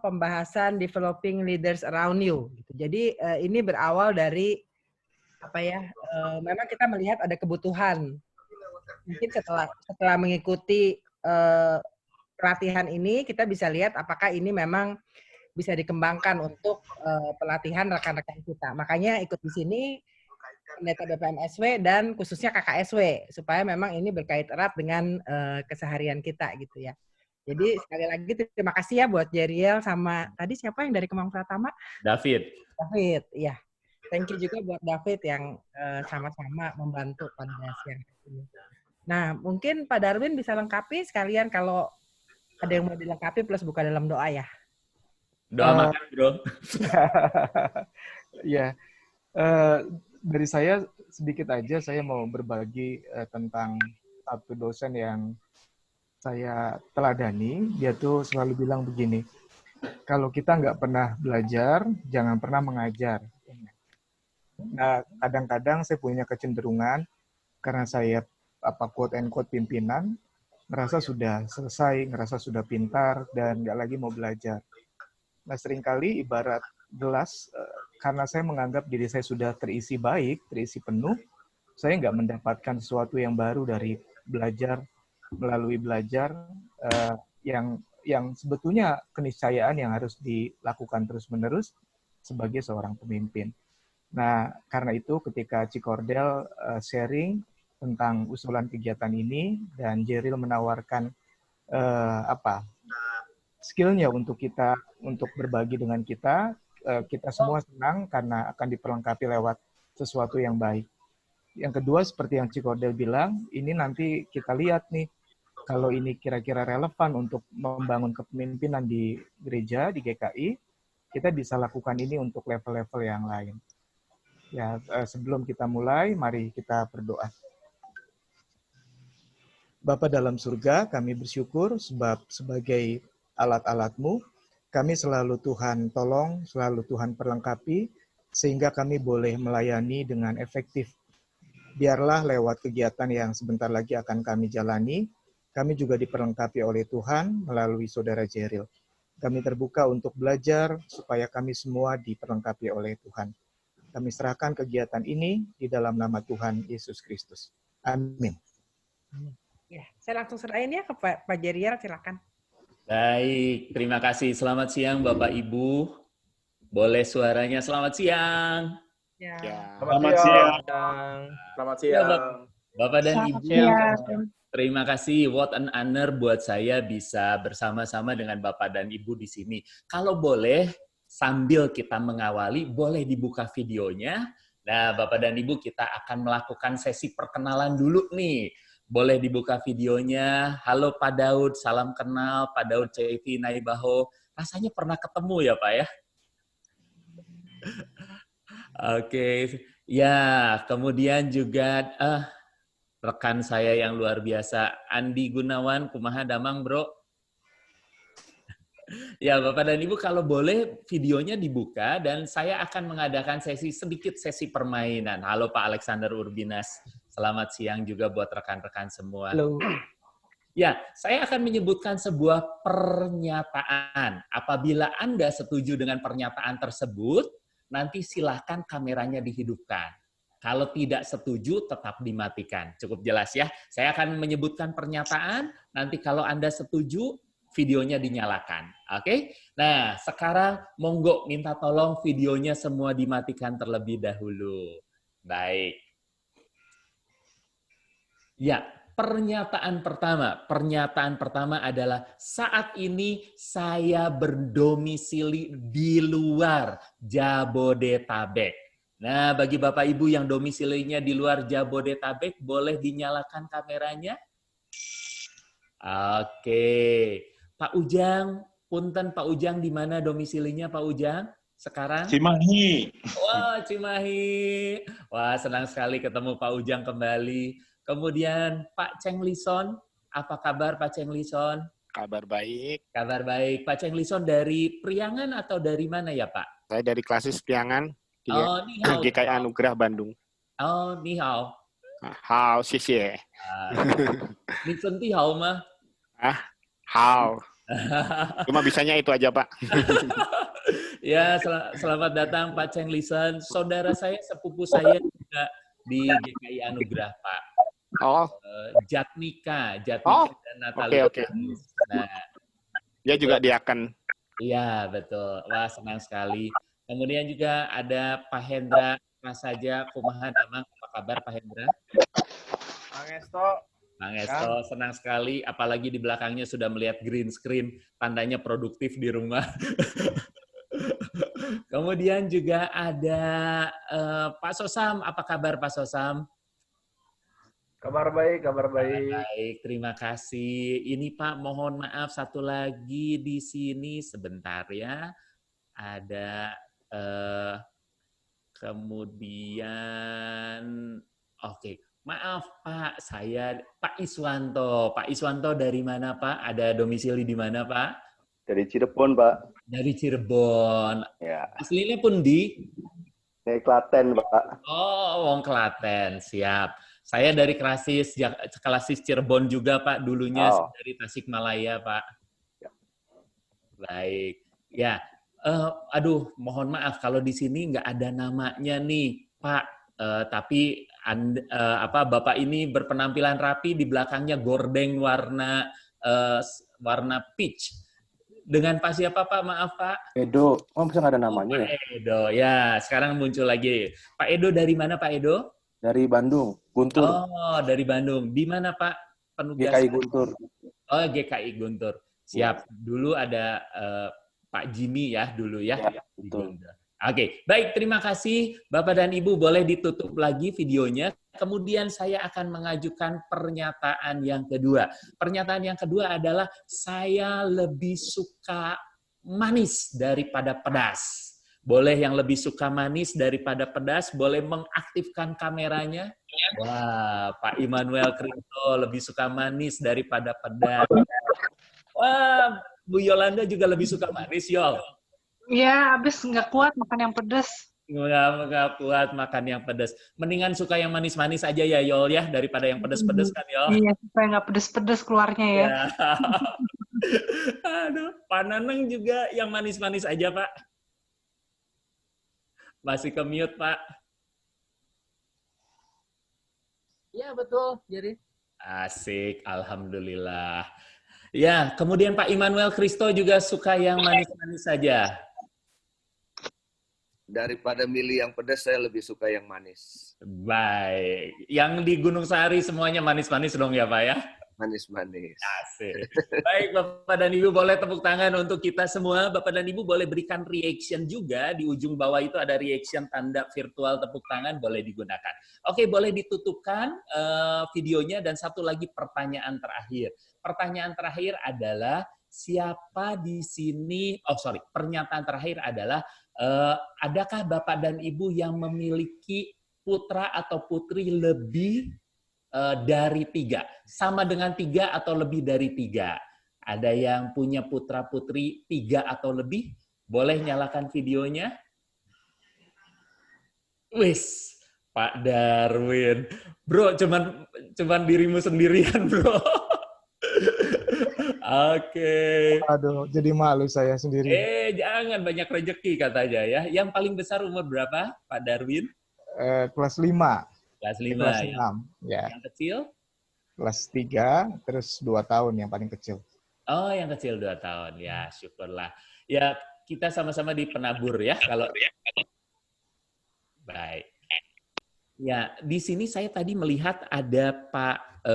pembahasan developing leaders around you. Gitu. Jadi ini berawal dari memang kita melihat ada kebutuhan. Mungkin setelah mengikuti pelatihan ini, kita bisa lihat apakah ini memang bisa dikembangkan untuk pelatihan rekan-rekan kita. Makanya ikut di sini pendeta BPMSW dan khususnya KKSW supaya memang ini berkait erat dengan keseharian kita gitu ya. Jadi sekali lagi terima kasih ya buat Jeriel sama tadi siapa yang dari Kemang Pratama? David, ya. Thank you juga buat David yang sama-sama membantu pada siang ini. Nah, mungkin Pak Darwin bisa lengkapi sekalian kalau ada yang mau dilengkapi plus buka dalam doa ya. Doa makan, bro. Ya, dari saya sedikit aja saya mau berbagi tentang satu dosen yang saya teladani. Dia tuh selalu bilang begini, kalau kita nggak pernah belajar, jangan pernah mengajar. Nah, kadang-kadang saya punya kecenderungan karena saya quote and quote pimpinan, ngerasa sudah selesai, ngerasa sudah pintar dan nggak lagi mau belajar. Nah, seringkali ibarat gelas, karena saya menganggap diri saya sudah terisi baik, terisi penuh, saya nggak mendapatkan sesuatu yang baru dari belajar, melalui belajar yang sebetulnya keniscayaan yang harus dilakukan terus-menerus sebagai seorang pemimpin. Nah, karena itu ketika Cikordel sharing tentang usulan kegiatan ini dan Jeril menawarkan skill-nya untuk berbagi dengan kita, kita semua senang karena akan diperlengkapi lewat sesuatu yang baik. Yang kedua, seperti yang Cikordel bilang, ini nanti kita lihat nih, kalau ini kira-kira relevan untuk membangun kepemimpinan di gereja, di GKI, kita bisa lakukan ini untuk level-level yang lain. Ya, sebelum kita mulai, mari kita berdoa. Bapa dalam surga, kami bersyukur sebab sebagai alat-alat-Mu, kami selalu Tuhan tolong, selalu Tuhan perlengkapi, sehingga kami boleh melayani dengan efektif. Biarlah lewat kegiatan yang sebentar lagi akan kami jalani, kami juga diperlengkapi oleh Tuhan melalui Saudara Jeril. Kami terbuka untuk belajar supaya kami semua diperlengkapi oleh Tuhan. Kami serahkan kegiatan ini di dalam nama Tuhan Yesus Kristus. Amin. Ya, saya langsung serahin ya ke Pak Jeriel, silakan. Baik, terima kasih. Selamat siang Bapak Ibu. Boleh suaranya selamat siang. Ya. Selamat siang. Selamat siang. Ya, Bapak dan Selamat Ibu, siang. terima kasih. What an honor buat saya bisa bersama-sama dengan Bapak dan Ibu di sini. Kalau boleh, sambil kita mengawali, boleh dibuka videonya. Nah, Bapak dan Ibu, kita akan melakukan sesi perkenalan dulu nih. Boleh dibuka videonya. Halo Pak Daud, salam kenal. Pak Daud CV Naibaho. Rasanya pernah ketemu ya Pak ya? Oke. Ya, kemudian juga rekan saya yang luar biasa, Andi Gunawan, kumaha damang bro? Ya, Bapak dan Ibu, kalau boleh videonya dibuka dan saya akan mengadakan sedikit sesi permainan. Halo Pak Alexander Urbinas, selamat siang juga buat rekan-rekan semua. Halo. Ya, saya akan menyebutkan sebuah pernyataan. Apabila Anda setuju dengan pernyataan tersebut, nanti silahkan kameranya dihidupkan. Kalau tidak setuju, tetap dimatikan. Cukup jelas ya. Saya akan menyebutkan pernyataan, nanti kalau Anda setuju, videonya dinyalakan. Oke? Nah, sekarang monggo minta tolong videonya semua dimatikan terlebih dahulu. Baik. Ya, pernyataan pertama adalah saat ini saya berdomisili di luar Jabodetabek. Nah, bagi Bapak Ibu yang domisilinya di luar Jabodetabek, boleh dinyalakan kameranya? Oke. Pak Ujang, punten Pak Ujang, di mana domisilinya Pak Ujang sekarang? Cimahi. Wah, Cimahi. Wah, senang sekali ketemu Pak Ujang kembali. Kemudian Pak Cheng Lison, apa kabar Pak Cheng Lison? Kabar baik. Kabar baik. Pak Cheng Lison dari Priangan atau dari mana ya Pak? Saya dari Klasis Priangan di Ni hao. GKI Anugerah Bandung. Oh, ni hao. Hao, xie xie. Ni sen ti hao mah? Hao. Cuma bisanya itu aja, Pak. Ya, selamat datang Pak Cheng Listen. Saudara saya, sepupu saya juga di GKI Anugerah, Pak. Oh, Jatnika dan oke, Natalia. oke. Nah, Dia juga diakan. iya, betul. Wah, senang sekali. Kemudian juga ada Pak Hendra Prasaja Kumaha Damang. Apa kabar Pak Hendra? Bang Esto, senang sekali. Apalagi di belakangnya sudah melihat green screen, tandanya produktif di rumah. Kemudian juga ada Pak Sosam. Apa kabar Pak Sosam? Kabar baik, kabar baik. Baik, terima kasih. Ini Pak, mohon maaf satu lagi di sini sebentar ya. Ada kemudian, oke. Maaf Pak, saya Pak Iswanto. Pak Iswanto dari mana Pak? Ada domisili di mana Pak? Dari Cirebon, Pak. Dari Cirebon. Ya. Aslinya pun di? Dari Klaten, Pak. Oh, wong Klaten, siap. Saya dari Klasis Cirebon juga Pak, dulunya dari Tasikmalaya Pak. Ya. Baik. Ya, aduh, mohon maaf kalau di sini nggak ada namanya nih Pak. Tapi Bapak ini berpenampilan rapi, di belakangnya gordeng warna peach. Dengan Pak siapa Pak? Maaf Pak. Edo. Oh, bisa nggak ada namanya Pak Edo. Ya, sekarang muncul lagi. Pak Edo dari mana Pak Edo? Dari Bandung, Guntur. Oh, dari Bandung. Di mana Pak penugasan? GKI Guntur. Oh, GKI Guntur. Siap. Dulu ada Pak Jimmy ya dulu ya. Ya, betul. Oke, baik, terima kasih Bapak dan Ibu, boleh ditutup lagi videonya. Kemudian saya akan mengajukan pernyataan yang kedua. Pernyataan yang kedua adalah saya lebih suka manis daripada pedas. Boleh yang lebih suka manis daripada pedas, boleh mengaktifkan kameranya. Wah, Pak Immanuel Kristo lebih suka manis daripada pedas. Wah, Bu Yolanda juga lebih suka manis, Yol. Ya, abis nggak kuat makan yang pedas. Nggak kuat makan yang pedas. Mendingan suka yang manis-manis aja ya, Yol, ya, daripada yang pedas-pedas kan, Yol. Iya, supaya nggak pedas-pedas keluarnya ya. Aduh, Pak Naneng juga yang manis-manis aja, Pak. Masih ke mute, Pak. Iya, betul. Jadi Asik, alhamdulillah. Ya, kemudian Pak Immanuel Kristo juga suka yang manis-manis saja. Daripada milih yang pedas, saya lebih suka yang manis. Baik. Yang di Gunung Sahari semuanya manis-manis dong ya, Pak ya? Manis-manis. Asik. Baik, Bapak dan Ibu, boleh tepuk tangan untuk kita semua. Bapak dan Ibu boleh berikan reaction juga. Di ujung bawah itu ada reaction tanda virtual tepuk tangan, boleh digunakan. Oke, boleh ditutupkan videonya. Dan satu lagi pertanyaan terakhir. Pertanyaan terakhir adalah, siapa di sini, pernyataan terakhir adalah, adakah Bapak dan Ibu yang memiliki putra atau putri lebih dari 3? Sama dengan 3 atau lebih dari 3? Ada yang punya putra-putri 3 atau lebih? Boleh nyalakan videonya? Wis, Pak Darwin. Bro, cuman dirimu sendirian, bro. Oke. Aduh, jadi malu saya sendiri. Jangan, banyak rezeki katanya ya. Yang paling besar umur berapa, Pak Darwin? Kelas 5. Kelas 5. Kelas 6. Ya. Yang kecil? Kelas 3, terus 2 tahun yang paling kecil. Oh, yang kecil 2 tahun. Ya, syukurlah. Ya, kita sama-sama di penabur ya. Kalau baik. Ya, di sini saya tadi melihat ada Pak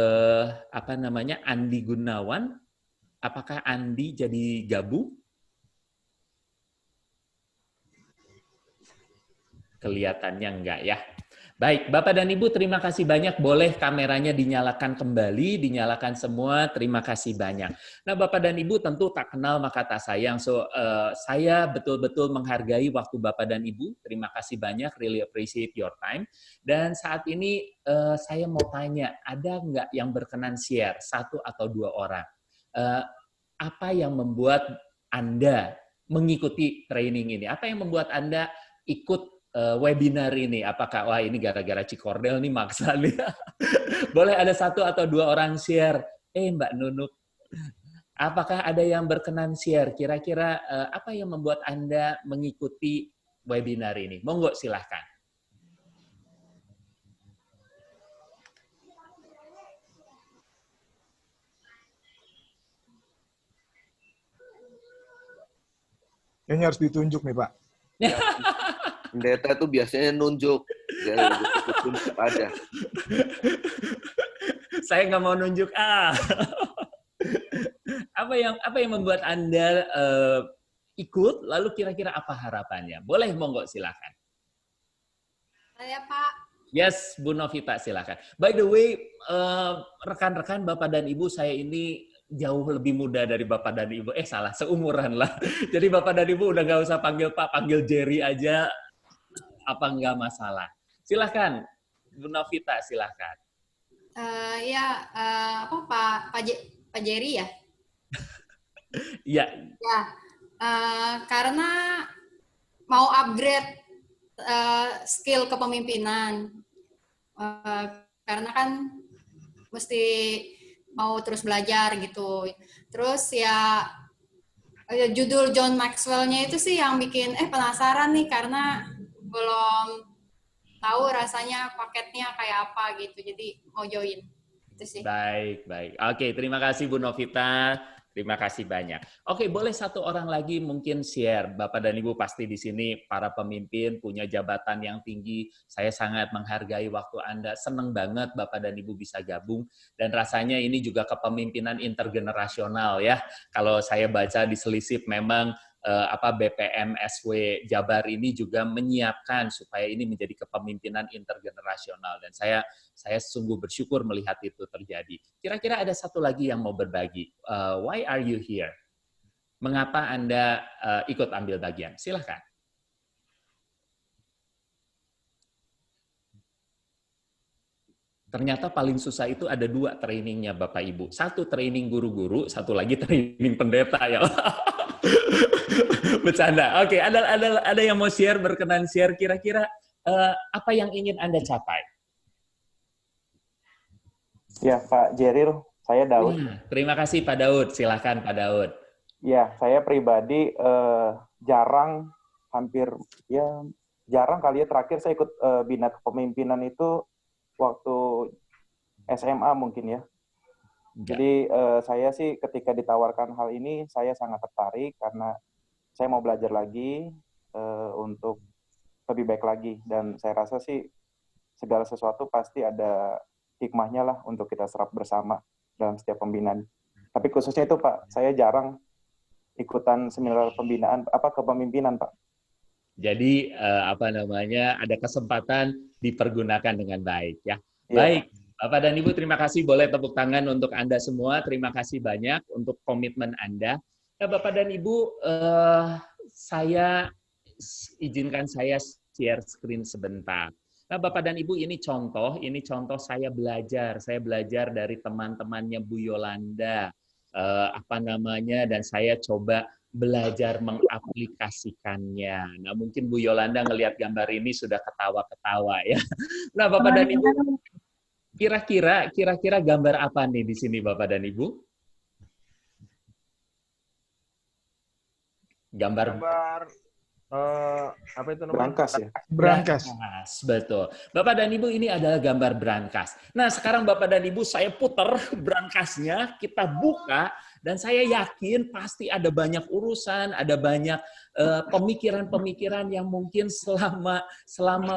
Andi Gunawan. Apakah Andi jadi gabung? Kelihatannya enggak ya. Baik, Bapak dan Ibu, terima kasih banyak. Boleh kameranya dinyalakan kembali, dinyalakan semua. Terima kasih banyak. Nah, Bapak dan Ibu tentu tak kenal maka tak sayang. So, saya betul-betul menghargai waktu Bapak dan Ibu. Terima kasih banyak, really appreciate your time. Dan saat ini saya mau tanya, ada nggak yang berkenan share 1 atau 2 orang? Apa yang membuat Anda mengikuti training ini? Apa yang membuat Anda ikut webinar ini? Apakah, wah ini gara-gara Cikordel nih maksa nih. Boleh ada 1 atau 2 orang share. Mbak Nunuk, Apakah ada yang berkenan share? Kira-kira apa yang membuat Anda mengikuti webinar ini? Monggo silahkan. Kayaknya harus ditunjuk nih, Pak. Ya, pendeta itu biasanya nunjuk. Ya, tunjuk aja. Saya nggak mau nunjuk. Apa yang membuat Anda ikut? Lalu kira-kira apa harapannya? Boleh, monggo silakan. Saya Pak. Yes, Bu Novita silakan. By the way, rekan-rekan Bapak dan Ibu, saya ini jauh lebih muda dari Bapak dan Ibu. Salah, seumuran lah. Jadi Bapak dan Ibu udah nggak usah panggil Pak, panggil Jerry aja. Apa nggak masalah. Silakan, Bu Novita silakan. Pak Jerry ya? Iya. Ya, karena mau upgrade skill kepemimpinan. Karena kan mesti mau terus belajar gitu. Terus ya judul John Maxwell-nya itu sih yang bikin penasaran nih karena belum tahu rasanya paketnya kayak apa gitu. Jadi mau join. Itu sih. Baik. Oke, terima kasih Bu Novita. Terima kasih banyak. Oke, boleh satu orang lagi mungkin share. Bapak dan Ibu pasti di sini para pemimpin punya jabatan yang tinggi. Saya sangat menghargai waktu Anda. Senang banget Bapak dan Ibu bisa gabung. Dan rasanya ini juga kepemimpinan intergenerasional ya. Kalau saya baca di Selisip memang BPM SW Jabar ini juga menyiapkan supaya ini menjadi kepemimpinan intergenerasional dan saya sungguh bersyukur melihat itu terjadi. Kira-kira ada satu lagi yang mau berbagi. Why are you here? Mengapa Anda ikut ambil bagian? Silahkan. Ternyata paling susah itu ada 2 trainingnya Bapak Ibu. 1 training guru-guru, 1 lagi training pendeta ya. Bercanda. Oke, ada yang mau share, berkenan share kira-kira apa yang ingin Anda capai? Ya, Pak Jeril, saya Daud. Terima kasih Pak Daud. Silakan Pak Daud. Ya, saya pribadi jarang kali ya terakhir saya ikut bina kepemimpinan itu waktu SMA mungkin ya. Jadi saya sih ketika ditawarkan hal ini saya sangat tertarik karena saya mau belajar lagi untuk lebih baik lagi dan saya rasa sih segala sesuatu pasti ada hikmahnya lah untuk kita serap bersama dalam setiap pembinaan. Tapi khususnya itu Pak, saya jarang ikutan seminar kepemimpinan Pak. Jadi ada kesempatan dipergunakan dengan baik ya. Ya. Baik, Bapak dan Ibu terima kasih, boleh tepuk tangan untuk Anda semua. Terima kasih banyak untuk komitmen Anda. Nah, Bapak dan Ibu, izinkan saya share screen sebentar. Nah, Bapak dan Ibu, ini contoh saya belajar dari teman-temannya Bu Yolanda, dan saya coba belajar mengaplikasikannya. Nah, mungkin Bu Yolanda ngelihat gambar ini sudah ketawa-ketawa ya. Nah, Bapak dan Ibu, kira-kira gambar apa nih di sini Bapak dan Ibu? Gambar apa itu namanya? Brankas ya? Brankas. Betul. Bapak dan Ibu, ini adalah gambar brankas. Nah, sekarang Bapak dan Ibu, saya putar brankasnya, kita buka, dan saya yakin pasti ada banyak urusan, ada banyak pemikiran-pemikiran yang mungkin selama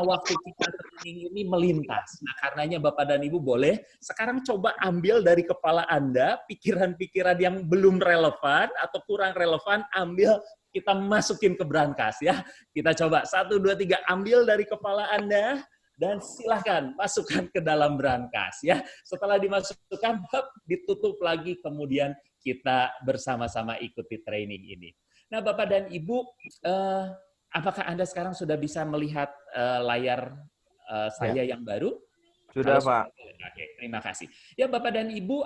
waktu kita training ini melintas. Nah, karenanya Bapak dan Ibu boleh sekarang coba ambil dari kepala Anda pikiran-pikiran yang belum relevan atau kurang relevan, ambil, kita masukin ke brankas ya. Kita coba 1, 2, 3 ambil dari kepala Anda dan silahkan masukkan ke dalam brankas ya. Setelah dimasukkan, ditutup lagi, kemudian kita bersama-sama ikuti training ini. Nah, Bapak dan Ibu, apakah Anda sekarang sudah bisa melihat layar saya yang baru? Sudah, Pak. Oke, terima kasih. Ya, Bapak dan Ibu,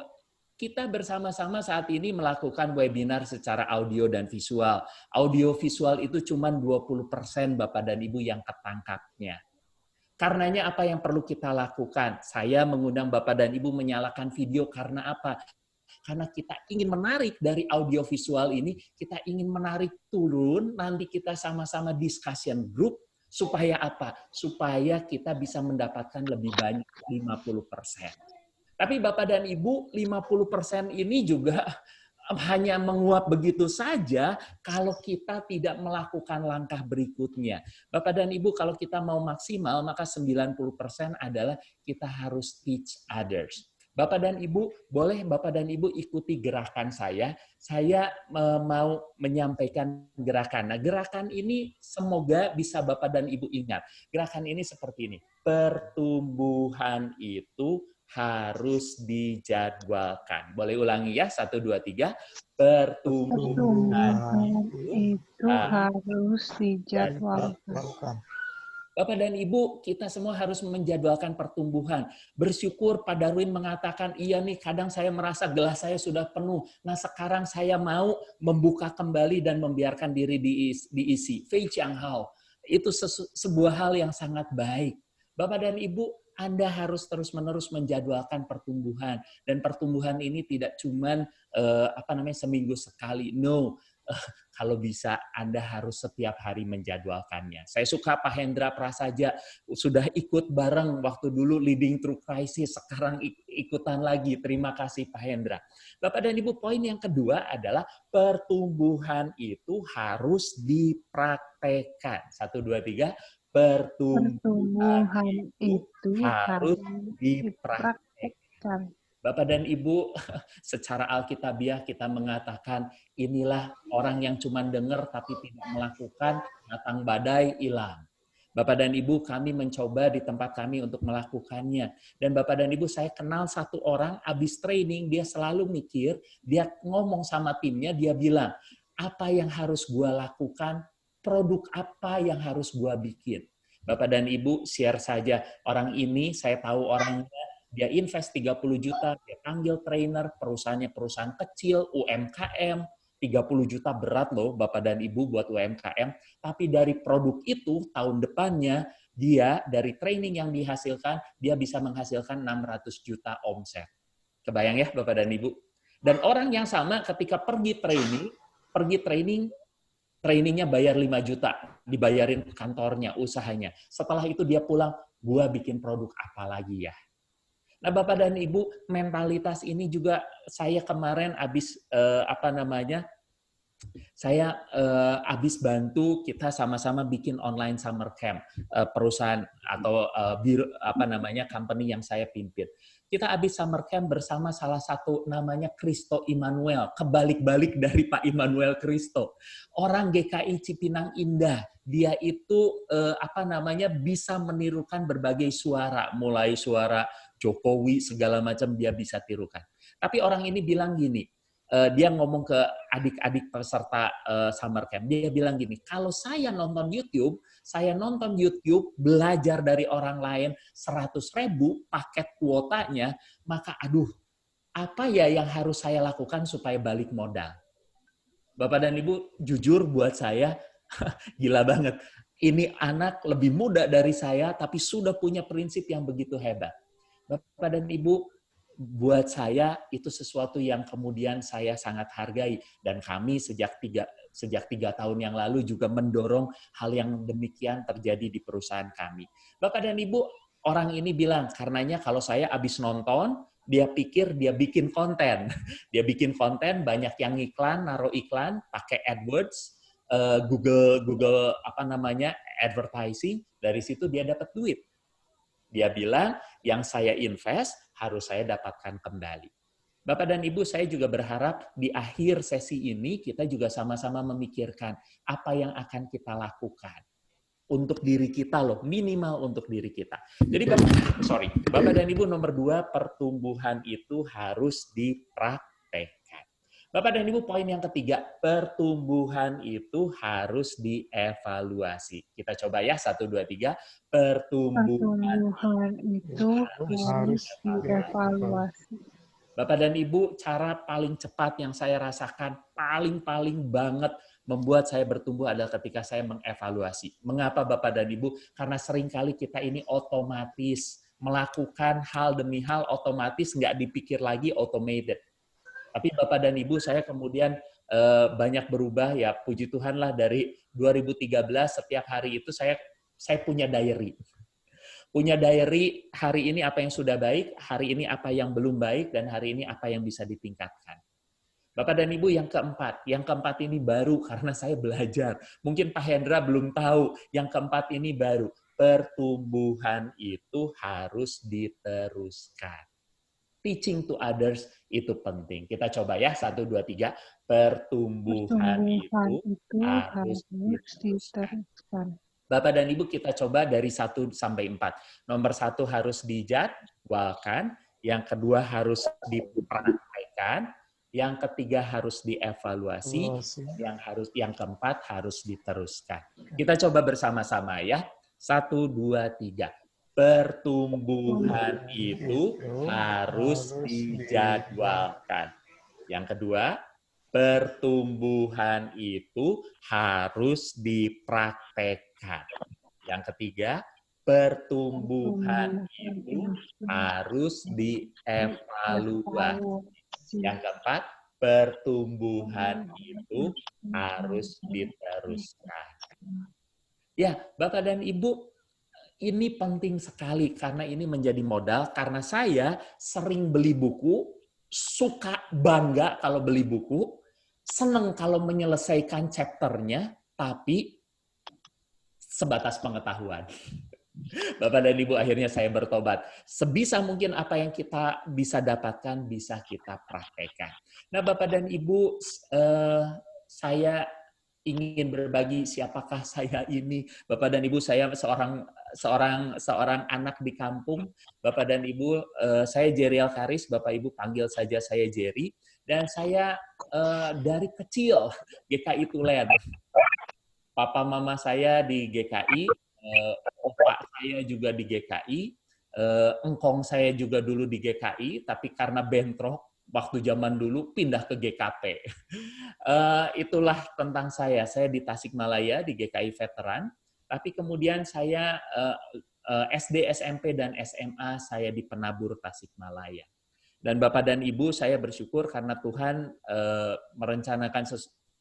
kita bersama-sama saat ini melakukan webinar secara audio dan visual. Audio visual itu cuma 20% Bapak dan Ibu yang ketangkapnya. Karenanya apa yang perlu kita lakukan? Saya mengundang Bapak dan Ibu menyalakan video karena apa? Karena kita ingin menarik dari audiovisual ini, kita ingin menarik turun, nanti kita sama-sama discussion group, supaya apa? Supaya kita bisa mendapatkan lebih banyak 50%. Tapi Bapak dan Ibu, 50% ini juga hanya menguap begitu saja kalau kita tidak melakukan langkah berikutnya. Bapak dan Ibu, kalau kita mau maksimal, maka 90% adalah kita harus teach others. Bapak dan Ibu, boleh Bapak dan Ibu ikuti gerakan saya. Saya mau menyampaikan gerakan. Nah, gerakan ini semoga bisa Bapak dan Ibu ingat. Gerakan ini seperti ini. Pertumbuhan itu harus dijadwalkan. Boleh ulangi ya, 1, 2, 3. Pertumbuhan itu harus dijadwalkan. Bapak dan Ibu, kita semua harus menjadwalkan pertumbuhan. Bersyukur Pak Darwin mengatakan, iya nih kadang saya merasa gelas saya sudah penuh. Nah sekarang saya mau membuka kembali dan membiarkan diri diisi. Fei Chiang Hao. Itu sebuah hal yang sangat baik. Bapak dan Ibu, Anda harus terus-menerus menjadwalkan pertumbuhan, dan pertumbuhan ini tidak cuman seminggu sekali. No, kalau bisa Anda harus setiap hari menjadwalkannya. Saya suka Pak Hendra Prasaja sudah ikut bareng waktu dulu Leading Through Crisis, sekarang ikutan lagi. Terima kasih Pak Hendra. Bapak dan Ibu, poin yang kedua adalah pertumbuhan itu harus dipraktekkan. 1, 2, 3. Pertumbuhan itu harus dipraktekkan. Bapak dan Ibu, secara alkitabiah kita mengatakan inilah orang yang cuma dengar tapi tidak melakukan, datang badai hilang. Bapak dan Ibu, kami mencoba di tempat kami untuk melakukannya. Dan Bapak dan Ibu, saya kenal satu orang habis training, dia selalu mikir, dia ngomong sama timnya, dia bilang, apa yang harus gua lakukan? Produk apa yang harus gua bikin? Bapak dan Ibu, share saja. Orang ini, saya tahu orangnya, dia invest 30 juta, dia panggil trainer, perusahaannya perusahaan kecil, UMKM, 30 juta berat loh Bapak dan Ibu buat UMKM. Tapi dari produk itu, tahun depannya, dia dari training yang dihasilkan, dia bisa menghasilkan 600 juta omset. Kebayang ya Bapak dan Ibu? Dan orang yang sama ketika pergi training, trainingnya bayar 5 juta, dibayarin kantornya, usahanya. Setelah itu dia pulang, gua bikin produk apa lagi ya? Nah Bapak dan Ibu, mentalitas ini juga saya kemarin habis saya habis bantu kita sama-sama bikin online summer camp perusahaan atau company yang saya pimpin. Kita habis summer camp bersama salah satu namanya Kristo Immanuel, kebalik-balik dari Pak Immanuel Kristo. Orang GKI Cipinang Indah, dia itu bisa menirukan berbagai suara, mulai suara Jokowi segala macam dia bisa tirukan. Tapi orang ini bilang gini, dia ngomong ke adik-adik peserta summer camp, dia bilang gini, kalau saya nonton YouTube, belajar dari orang lain 100.000 paket kuotanya, maka apa ya yang harus saya lakukan supaya balik modal? Bapak dan Ibu, jujur buat saya, gila banget. Ini anak lebih muda dari saya, tapi sudah punya prinsip yang begitu hebat. Bapak dan Ibu, buat saya itu sesuatu yang kemudian saya sangat hargai, dan kami sejak 3 tahun yang lalu juga mendorong hal yang demikian terjadi di perusahaan kami. Bapak dan Ibu, orang ini bilang, karenanya kalau saya habis nonton, dia pikir dia bikin konten. Dia bikin konten, banyak yang iklan, naruh iklan, pakai AdWords, Google advertising, dari situ dia dapat duit. Dia bilang, yang saya invest harus saya dapatkan kembali. Bapak dan Ibu, saya juga berharap di akhir sesi ini kita juga sama-sama memikirkan apa yang akan kita lakukan untuk diri kita loh, minimal untuk diri kita. Jadi Bapak dan Ibu, nomor 2, pertumbuhan itu harus dipraktekkan. Bapak dan Ibu, poin yang ketiga, pertumbuhan itu harus dievaluasi. Kita coba ya, 1, 2, 3. Pertumbuhan itu harus dievaluasi. Bapak dan Ibu, cara paling cepat yang saya rasakan, paling banget membuat saya bertumbuh adalah ketika saya mengevaluasi. Mengapa Bapak dan Ibu? Karena seringkali kita ini otomatis melakukan hal demi hal, otomatis nggak dipikir lagi, automated. Tapi Bapak dan Ibu, saya kemudian banyak berubah, ya puji Tuhan lah, dari 2013 setiap hari itu saya punya diary. Punya diary, hari ini apa yang sudah baik, hari ini apa yang belum baik, dan hari ini apa yang bisa ditingkatkan. Bapak dan Ibu, yang keempat ini baru karena saya belajar. Mungkin Pak Hendra belum tahu, yang keempat ini baru. Pertumbuhan itu harus diteruskan. Teaching to others itu penting. Kita coba ya, 1, 2, 3. Pertumbuhan itu harus diteruskan. Bapak dan Ibu, kita coba dari 1 sampai 4. Nomor 1 harus dijadwalkan, yang kedua harus dipraktikkan, yang ketiga harus dievaluasi, yang keempat harus diteruskan. Kita coba bersama-sama ya. 1, 2, 3. Pertumbuhan itu harus dijadwalkan. Yang kedua, pertumbuhan itu harus dipraktekkan. Yang ketiga, pertumbuhan itu harus dievaluasi. Yang keempat, pertumbuhan itu harus diteruskan. Ya, Bapak dan Ibu, ini penting sekali karena ini menjadi modal, karena saya sering beli buku, suka bangga kalau beli buku, senang kalau menyelesaikan chapternya, tapi sebatas pengetahuan. Bapak dan Ibu, akhirnya saya bertobat. Sebisa mungkin apa yang kita bisa dapatkan, bisa kita praktekkan. Nah, Bapak dan Ibu, saya ingin berbagi siapakah saya ini. Bapak dan Ibu, saya seorang anak di kampung. Bapak dan Ibu, saya Jerry Alkaris, Bapak Ibu panggil saja saya Jerry. Dan saya dari kecil GKI Tulen. Papa mama saya di GKI, opa saya juga di GKI, engkong saya juga dulu di GKI, tapi karena bentrok waktu zaman dulu pindah ke GKP. Itulah tentang saya. Saya di Tasikmalaya di GKI Veteran, tapi kemudian saya SD, SMP, dan SMA saya di Penabur Tasikmalaya. Dan Bapak dan Ibu, saya bersyukur karena Tuhan merencanakan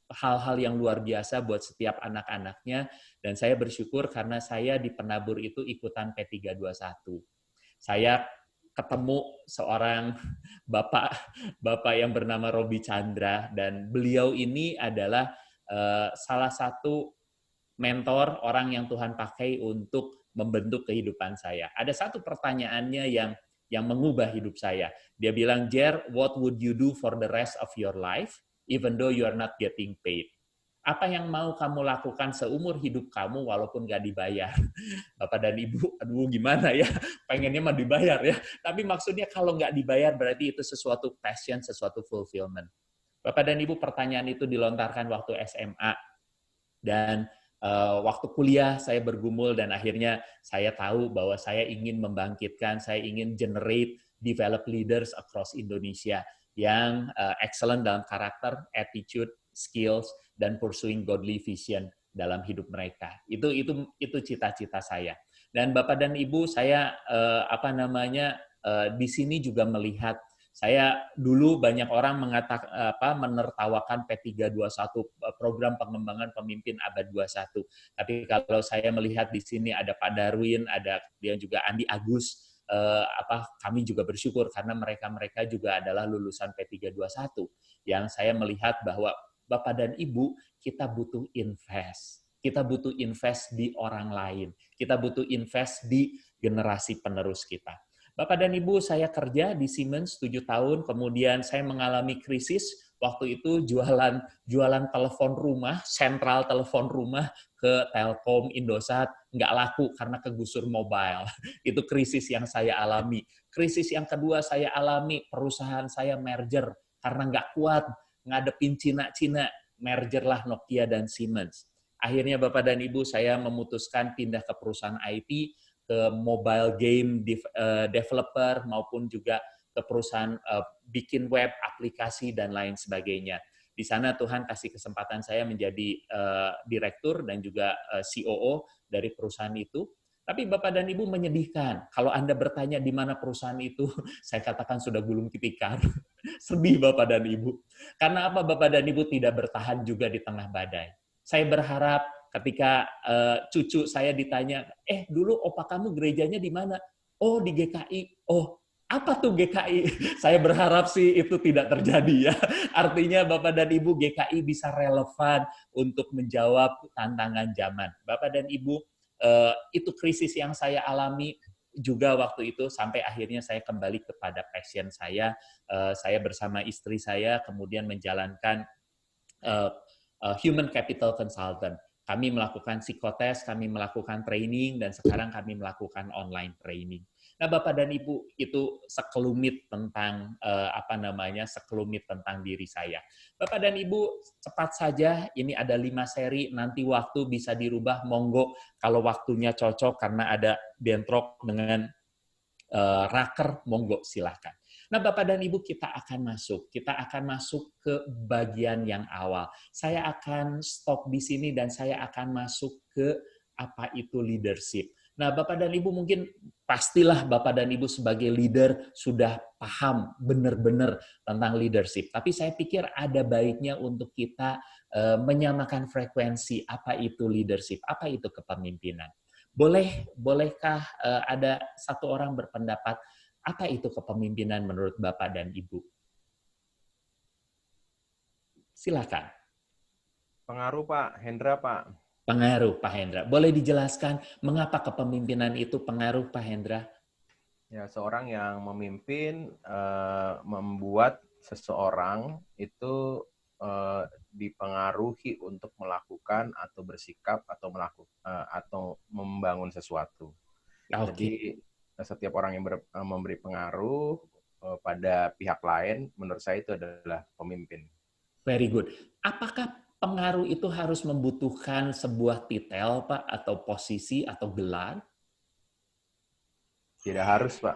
hal-hal yang luar biasa buat setiap anak-anaknya, dan saya bersyukur karena saya di Penabur itu ikutan P321. Saya ketemu seorang bapak yang bernama Robi Chandra, dan beliau ini adalah salah satu mentor, orang yang Tuhan pakai untuk membentuk kehidupan saya. Ada satu pertanyaannya yang mengubah hidup saya. Dia bilang, Jer, what would you do for the rest of your life, even though you are not getting paid? Apa yang mau kamu lakukan seumur hidup kamu walaupun nggak dibayar? Bapak dan Ibu, aduh gimana ya, pengennya mah dibayar ya. Tapi maksudnya kalau nggak dibayar berarti itu sesuatu passion, sesuatu fulfillment. Bapak dan Ibu, pertanyaan itu dilontarkan waktu SMA. Dan waktu kuliah saya bergumul, dan akhirnya saya tahu bahwa saya ingin membangkitkan, saya ingin generate, develop leaders across Indonesia yang excellent dalam karakter, attitude, skills, dan pursuing godly vision dalam hidup mereka. Itu cita-cita saya. Dan Bapak dan Ibu, saya di sini juga melihat, saya dulu banyak orang menertawakan P321, program pengembangan pemimpin abad 21. Tapi kalau saya melihat di sini ada Pak Darwin, ada dia juga Andi Agus, kami juga bersyukur karena mereka juga adalah lulusan P321, yang saya melihat bahwa Bapak dan Ibu, kita butuh invest. Kita butuh invest di orang lain. Kita butuh invest di generasi penerus kita. Bapak dan Ibu, saya kerja di Siemens 7 tahun, kemudian saya mengalami krisis. Waktu itu jualan telepon rumah, sentral telepon rumah ke Telkom, Indosat, nggak laku karena kegusur mobile. Itu krisis yang saya alami. Krisis yang kedua saya alami, perusahaan saya merger karena nggak kuat ngadepin Cina, mergerlah Nokia dan Siemens. Akhirnya Bapak dan Ibu, saya memutuskan pindah ke perusahaan IT, ke mobile game developer, maupun juga ke perusahaan bikin web, aplikasi, dan lain sebagainya. Di sana Tuhan kasih kesempatan saya menjadi direktur dan juga COO dari perusahaan itu. Tapi Bapak dan Ibu menyedihkan. Kalau Anda bertanya di mana perusahaan itu, saya katakan sudah gulung tikar. Sedih Bapak dan Ibu. Karena apa Bapak dan Ibu tidak bertahan juga di tengah badai. Saya berharap ketika cucu saya ditanya, dulu opa kamu gerejanya di mana? Oh, di GKI. Oh, apa tuh GKI? Saya berharap sih itu tidak terjadi ya. Artinya Bapak dan Ibu, GKI bisa relevan untuk menjawab tantangan zaman. Bapak dan Ibu, itu krisis yang saya alami juga waktu itu sampai akhirnya saya kembali kepada passion saya. Saya bersama istri saya kemudian menjalankan Human Capital Consultant. Kami melakukan psikotes, kami melakukan training, dan sekarang kami melakukan online training. Nah, Bapak dan Ibu, itu sekelumit tentang sekelumit tentang diri saya. Bapak dan Ibu, cepat saja, ini ada 5 seri, nanti waktu bisa dirubah, monggo kalau waktunya cocok karena ada bentrok dengan raker, monggo silahkan. Nah, Bapak dan Ibu, kita akan masuk ke bagian yang awal. Saya akan stop di sini dan saya akan masuk ke apa itu leadership. Nah, Bapak dan Ibu mungkin pastilah Bapak dan Ibu sebagai leader sudah paham benar-benar tentang leadership. Tapi saya pikir ada baiknya untuk kita menyamakan frekuensi apa itu leadership, apa itu kepemimpinan. Bolehkah ada satu orang berpendapat apa itu kepemimpinan menurut Bapak dan Ibu? Silakan. Pengaruh Pak Hendra, Pak. Pengaruh, Pak Hendra. Boleh dijelaskan mengapa kepemimpinan itu pengaruh, Pak Hendra? Ya, seorang yang memimpin membuat seseorang itu dipengaruhi untuk melakukan atau bersikap atau membangun sesuatu. Okay. Jadi setiap orang yang memberi pengaruh pada pihak lain, menurut saya itu adalah pemimpin. Very good. Apakah pengaruh itu harus membutuhkan sebuah titel, Pak, atau posisi atau gelar? Tidak harus, Pak.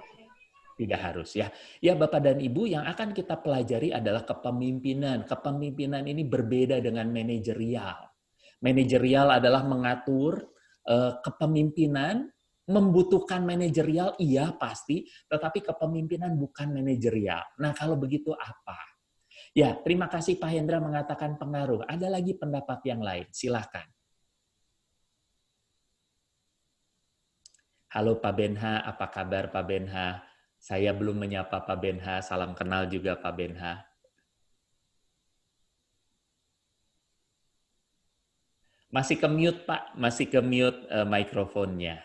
Tidak harus ya. Ya, Bapak dan Ibu, yang akan kita pelajari adalah kepemimpinan. Kepemimpinan ini berbeda dengan manajerial. Manajerial adalah mengatur, kepemimpinan membutuhkan manajerial, iya pasti, tetapi kepemimpinan bukan manajerial. Nah, kalau begitu apa? Ya, terima kasih Pak Hendra mengatakan pengaruh. Ada lagi pendapat yang lain, silakan. Halo Pak Benha, apa kabar Pak Benha? Saya belum menyapa Pak Benha, salam kenal juga Pak Benha. Masih ke mute Pak, masih ke mute mikrofonnya.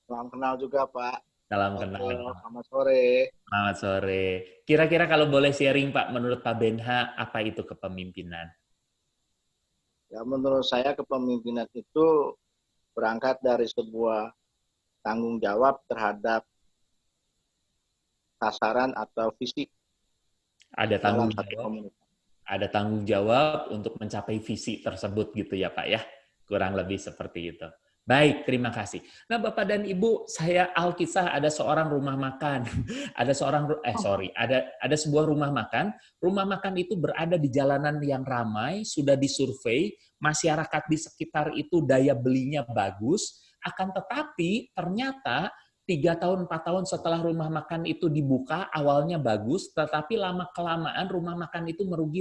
Salam kenal juga Pak. Salam kenal. Selamat sore. Selamat sore. Kira-kira kalau boleh sharing Pak, menurut Pak Benha, apa itu kepemimpinan? Ya, menurut saya kepemimpinan itu berangkat dari sebuah tanggung jawab terhadap sasaran atau visi. Ada tanggung jawab. Ada tanggung jawab untuk mencapai visi tersebut gitu ya Pak ya. Kurang lebih seperti itu. Baik, terima kasih. Nah, Bapak dan Ibu, saya alkisah ada seorang rumah makan. Ada sebuah rumah makan. Rumah makan itu berada di jalanan yang ramai, sudah disurvei, masyarakat di sekitar itu daya belinya bagus, akan tetapi ternyata 3 tahun, 4 tahun setelah rumah makan itu dibuka, awalnya bagus, tetapi lama-kelamaan rumah makan itu merugi.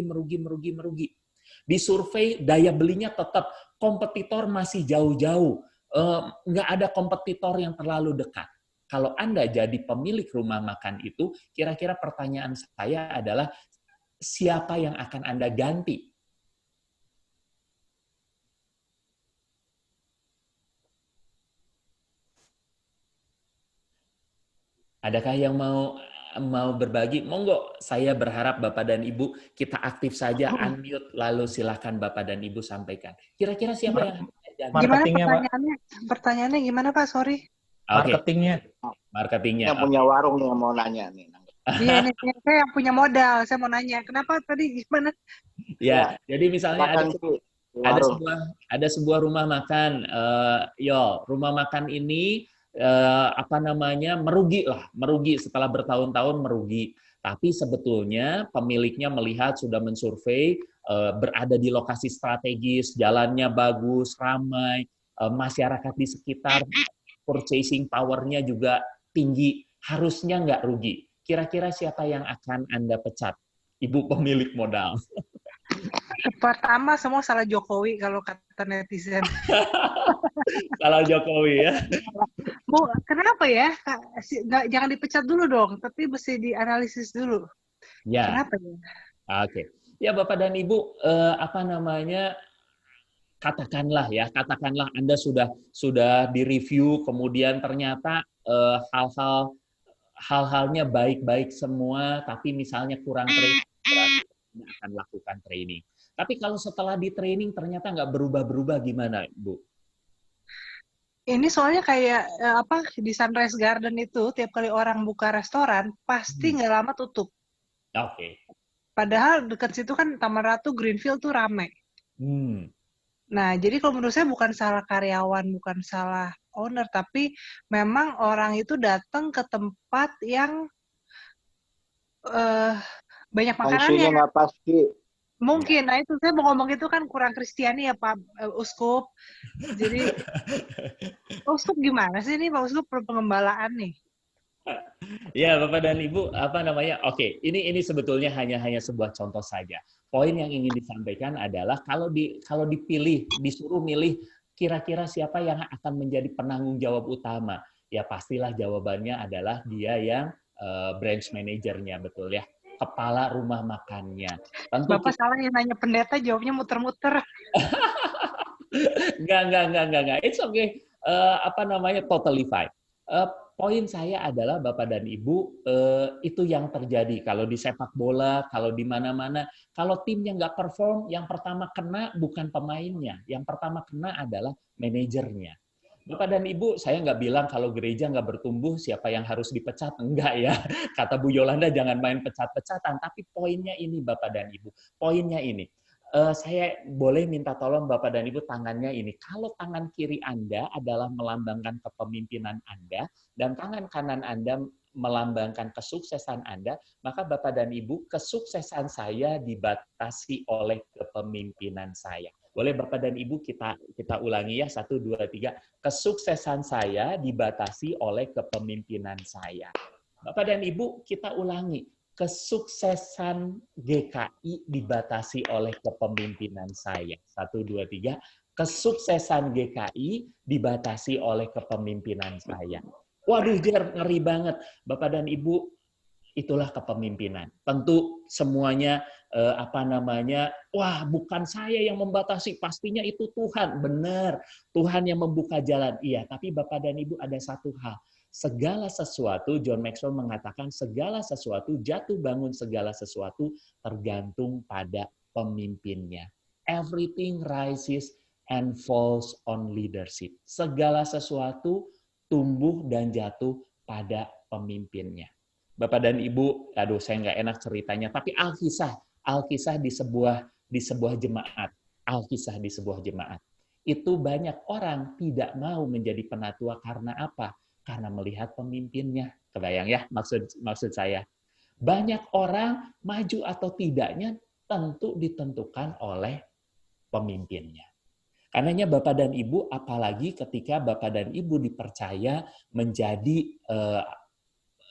Disurvei, daya belinya tetap, kompetitor masih jauh-jauh. Nggak ada kompetitor yang terlalu dekat. Kalau Anda jadi pemilik rumah makan itu, kira-kira pertanyaan saya adalah, siapa yang akan Anda ganti? Adakah yang mau berbagi? Monggo, saya berharap Bapak dan Ibu kita aktif saja, unmute, lalu silakan Bapak dan Ibu sampaikan. Kira-kira siapa yang marketingnya, pertanyaannya gimana Pak? Sorry. Marketingnya. Yang punya warung yang mau nanya nih. Iya, saya yang punya modal, saya mau nanya. Kenapa tadi gimana? Ya, jadi misalnya ada sebuah rumah makan, rumah makan ini merugi setelah bertahun-tahun merugi. Tapi sebetulnya pemiliknya melihat sudah mensurvei berada di lokasi strategis, jalannya bagus, ramai, masyarakat di sekitar purchasing power-nya juga tinggi, harusnya nggak rugi. Kira-kira siapa yang akan Anda pecat? Ibu pemilik modal. Pertama, semua salah Jokowi kalau kata netizen. Salah Jokowi ya. Bu, kenapa ya? Jangan dipecat dulu dong, tapi mesti dianalisis dulu. Ya. Kenapa ya? Oke. Ya Bapak dan Ibu, katakanlah Anda sudah direview, kemudian ternyata hal-halnya baik-baik semua, tapi misalnya kurang training, Anda akan lakukan training. Tapi kalau setelah di training ternyata nggak berubah-berubah, gimana, Bu? Ini soalnya kayak di Sunrise Garden itu, tiap kali orang buka restoran, pasti nggak lama tutup. Oke. Padahal dekat situ kan Taman Ratu, Greenfield tuh rame. Nah, jadi kalau menurut saya bukan salah karyawan, bukan salah owner, tapi memang orang itu datang ke tempat yang banyak makanannya. Fungsinya nggak pasti. Mungkin, nah itu saya mau ngomong itu kan kurang Kristiani ya Pak Uskup. Jadi, Uskup gimana sih nih Pak Uskup pengembalaan nih? Ya, Bapak dan Ibu, Oke, ini sebetulnya hanya sebuah contoh saja. Poin yang ingin disampaikan adalah kalau dipilih, disuruh milih kira-kira siapa yang akan menjadi penanggung jawab utama, ya pastilah jawabannya adalah dia yang branch manajernya, betul ya, kepala rumah makannya. Tentu Bapak salah yang nanya pendeta, jawabnya muter-muter. Enggak. It's okay. Totally fine. Poin saya adalah Bapak dan Ibu, itu yang terjadi kalau di sepak bola, kalau di mana-mana, kalau timnya nggak perform, yang pertama kena bukan pemainnya, yang pertama kena adalah manajernya. Bapak dan Ibu, saya nggak bilang kalau gereja nggak bertumbuh, siapa yang harus dipecat, enggak ya. Kata Bu Yolanda jangan main pecat-pecatan, tapi poinnya ini Bapak dan Ibu, poinnya ini. Saya boleh minta tolong Bapak dan Ibu tangannya ini. Kalau tangan kiri Anda adalah melambangkan kepemimpinan Anda dan tangan kanan Anda melambangkan kesuksesan Anda, maka Bapak dan Ibu, kesuksesan saya dibatasi oleh kepemimpinan saya. Boleh Bapak dan Ibu kita ulangi ya, 1, 2, 3. Kesuksesan saya dibatasi oleh kepemimpinan saya. Bapak dan Ibu, kita ulangi. Kesuksesan GKI dibatasi oleh kepemimpinan saya. 1, 2, 3. Kesuksesan GKI dibatasi oleh kepemimpinan saya. Waduh, Jer, ngeri banget. Bapak dan Ibu, itulah kepemimpinan. Tentu semuanya, wah bukan saya yang membatasi, pastinya itu Tuhan. Benar, Tuhan yang membuka jalan. Iya, tapi Bapak dan Ibu ada satu hal. Segala sesuatu, John Maxwell mengatakan segala sesuatu, jatuh bangun segala sesuatu tergantung pada pemimpinnya. Everything rises and falls on leadership. Segala sesuatu tumbuh dan jatuh pada pemimpinnya. Bapak dan Ibu, aduh saya nggak enak ceritanya, tapi Alkisah di sebuah jemaat. Alkisah di sebuah jemaat. Itu banyak orang tidak mau menjadi penatua karena apa? Karena melihat pemimpinnya. Kebayang ya maksud saya. Banyak orang maju atau tidaknya tentu ditentukan oleh pemimpinnya. Karenanya Bapak dan Ibu, apalagi ketika Bapak dan Ibu dipercaya menjadi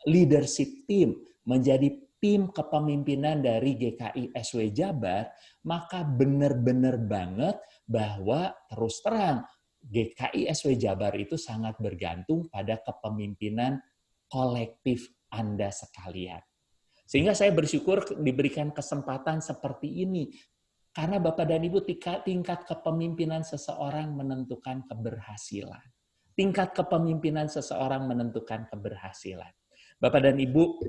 leadership team, menjadi tim kepemimpinan dari GKI SW Jabar, maka benar-benar banget bahwa terus terang GKI SW Jabar itu sangat bergantung pada kepemimpinan kolektif Anda sekalian. Sehingga saya bersyukur diberikan kesempatan seperti ini. Karena Bapak dan Ibu, tingkat kepemimpinan seseorang menentukan keberhasilan. Tingkat kepemimpinan seseorang menentukan keberhasilan. Bapak dan Ibu,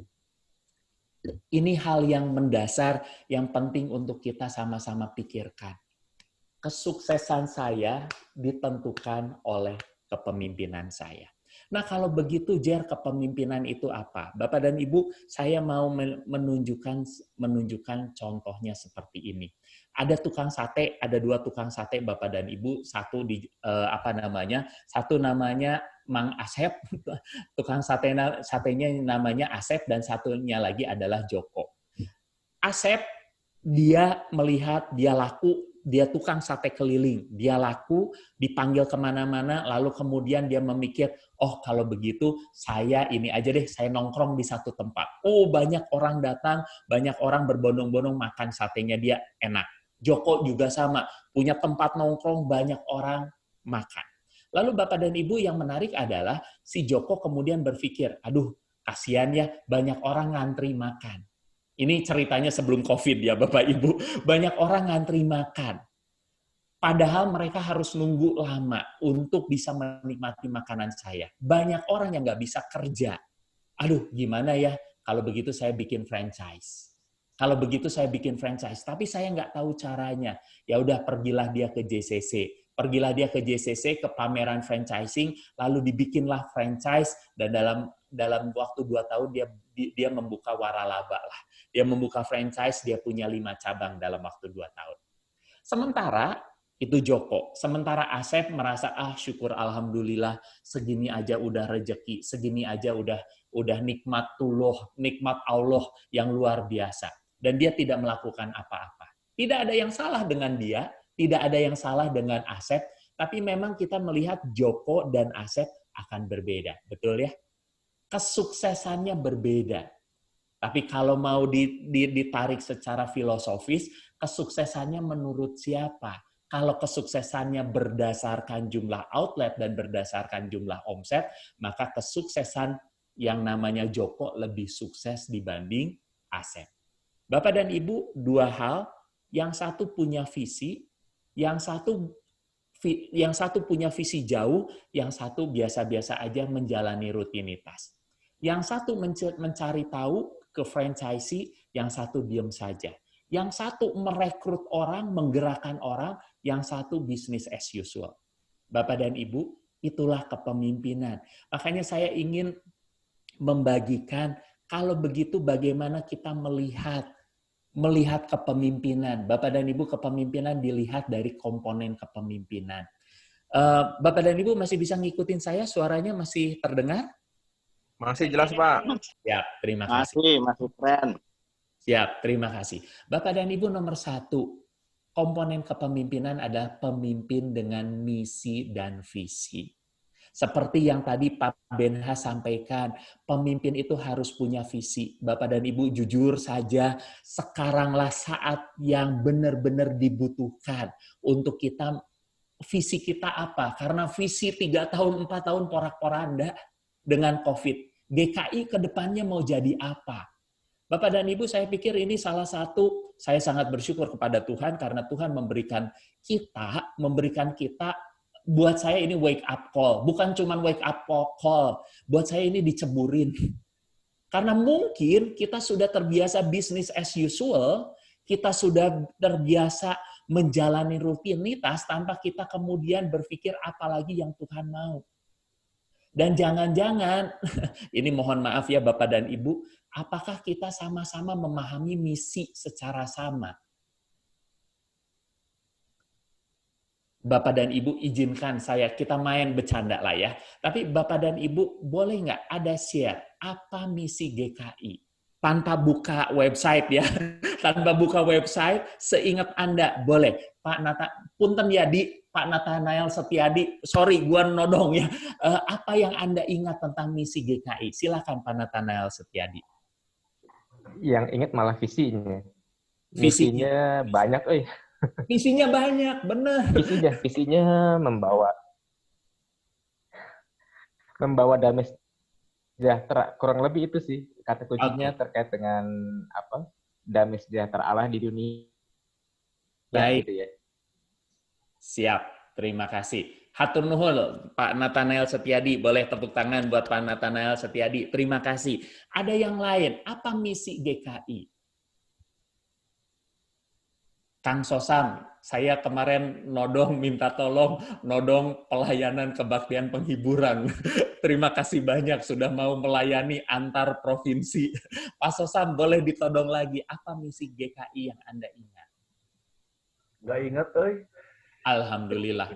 ini hal yang mendasar, yang penting untuk kita sama-sama pikirkan. Kesuksesan saya ditentukan oleh kepemimpinan saya. Nah, kalau begitu, Jer, kepemimpinan itu apa? Bapak dan Ibu, saya mau menunjukkan contohnya seperti ini. Ada tukang sate, ada 2 tukang sate Bapak dan Ibu, satu namanya Mang Asep, tukang satenya namanya Asep, dan satunya lagi adalah Joko. Asep dia melihat, dia laku, dia tukang sate keliling, dia laku, dipanggil kemana-mana, lalu kemudian dia memikir, oh kalau begitu saya ini aja deh, saya nongkrong di satu tempat. Oh banyak orang datang, banyak orang berbondong-bondong makan satenya dia enak. Joko juga sama, punya tempat nongkrong, banyak orang makan. Lalu Bapak dan Ibu yang menarik adalah si Joko kemudian berpikir, aduh kasihan ya banyak orang ngantri makan. Ini ceritanya sebelum COVID ya Bapak Ibu. Banyak orang ngantri makan. Padahal mereka harus nunggu lama untuk bisa menikmati makanan saya. Banyak orang yang nggak bisa kerja. Aduh, gimana ya kalau begitu saya bikin franchise. Kalau begitu saya bikin franchise, tapi saya nggak tahu caranya. Ya udah pergilah dia ke JCC. Pergilah dia ke JCC, ke pameran franchising, lalu dibikinlah franchise, dan dalam waktu 2 tahun dia membuka waralaba lah. Dia membuka franchise, dia punya 5 cabang dalam waktu 2 tahun. Sementara itu Joko, sementara Asep merasa syukur alhamdulillah segini aja udah rezeki, segini aja udah nikmat Allah yang luar biasa, dan dia tidak melakukan apa-apa. Tidak ada yang salah dengan dia, tidak ada yang salah dengan Asep, tapi memang kita melihat Joko dan Asep akan berbeda, betul ya? Kesuksesannya berbeda. Tapi kalau mau ditarik secara filosofis, kesuksesannya menurut siapa? Kalau kesuksesannya berdasarkan jumlah outlet dan berdasarkan jumlah omset, maka kesuksesan yang namanya Joko lebih sukses dibanding Asep. Bapak dan Ibu, 2 hal, yang satu punya visi, yang satu punya visi jauh, yang satu biasa-biasa aja menjalani rutinitas. Yang satu mencari tahu ke franchisee, yang satu diam saja. Yang satu merekrut orang, menggerakkan orang, yang satu bisnis as usual. Bapak dan Ibu, itulah kepemimpinan. Makanya saya ingin membagikan, kalau begitu bagaimana kita melihat kepemimpinan. Bapak dan Ibu, kepemimpinan dilihat dari komponen kepemimpinan. Bapak dan Ibu masih bisa ngikutin saya? Suaranya masih terdengar? Masih jelas, Pak. Siap, terima kasih. Masih keren. Siap, terima kasih. Bapak dan Ibu, nomor 1, komponen kepemimpinan adalah pemimpin dengan misi dan visi. Seperti yang tadi Pak Benha sampaikan, pemimpin itu harus punya visi. Bapak dan Ibu, jujur saja, sekaranglah saat yang benar-benar dibutuhkan untuk kita, visi kita apa? Karena visi 3 tahun, 4 tahun porak-poranda dengan COVID. GKI ke depannya mau jadi apa? Bapak dan Ibu, saya pikir ini salah satu, saya sangat bersyukur kepada Tuhan karena Tuhan memberikan kita, buat saya ini wake up call. Bukan cuma wake up call, buat saya ini diceburin. Karena mungkin kita sudah terbiasa business as usual, kita sudah terbiasa menjalani rutinitas tanpa kita kemudian berpikir apa lagi yang Tuhan mau. Dan jangan-jangan, ini mohon maaf ya Bapak dan Ibu, apakah kita sama-sama memahami misi secara sama? Bapak dan Ibu izinkan kita main bercanda lah ya. Tapi Bapak dan Ibu boleh nggak ada share apa misi GKI? Tanpa buka website ya, tanpa buka website, seingat Anda boleh. Punten ya di Pak Nathanael Setiadi, sorry gua nodong ya. Apa yang Anda ingat tentang misi GKI? Silakan Pak Nathanael Setiadi. Yang ingat malah visinya. Visinya banyak, Visinya banyak, bener. Visinya membawa damai sejahtera, kurang lebih itu sih kata kuncinya terkait dengan apa? Damai sejahtera Allah di dunia. Baik. Gitu ya. Siap, terima kasih. Hatur nuhun Pak Nathanael Setiadi, boleh tepuk tangan buat Pak Nathanael Setiadi. Terima kasih. Ada yang lain, apa misi GKI? Kang Sosam, saya kemarin minta tolong nodong pelayanan kebaktian penghiburan. Terima kasih banyak sudah mau melayani antar provinsi. Pak Sosam, boleh ditodong lagi, apa misi GKI yang Anda ingat? Nggak ingat, Alhamdulillah.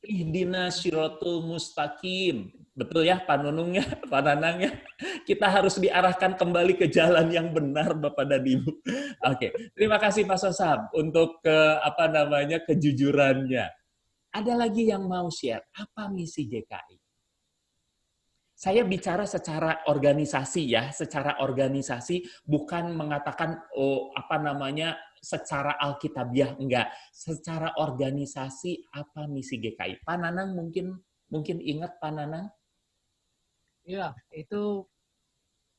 Ihdinas siratal mustaqim. Betul ya Pak Nunungnya, Pak Nanangnya. Kita harus diarahkan kembali ke jalan yang benar Bapak dan Ibu. Oke, terima kasih Pak Sosam untuk kejujurannya. Ada lagi yang mau share, apa misi GKI? Saya bicara secara organisasi ya, secara organisasi bukan mengatakan secara alkitabiah, enggak. Secara organisasi apa misi GKI? Pak Nanang mungkin ingat Pak Nanang? Iya, itu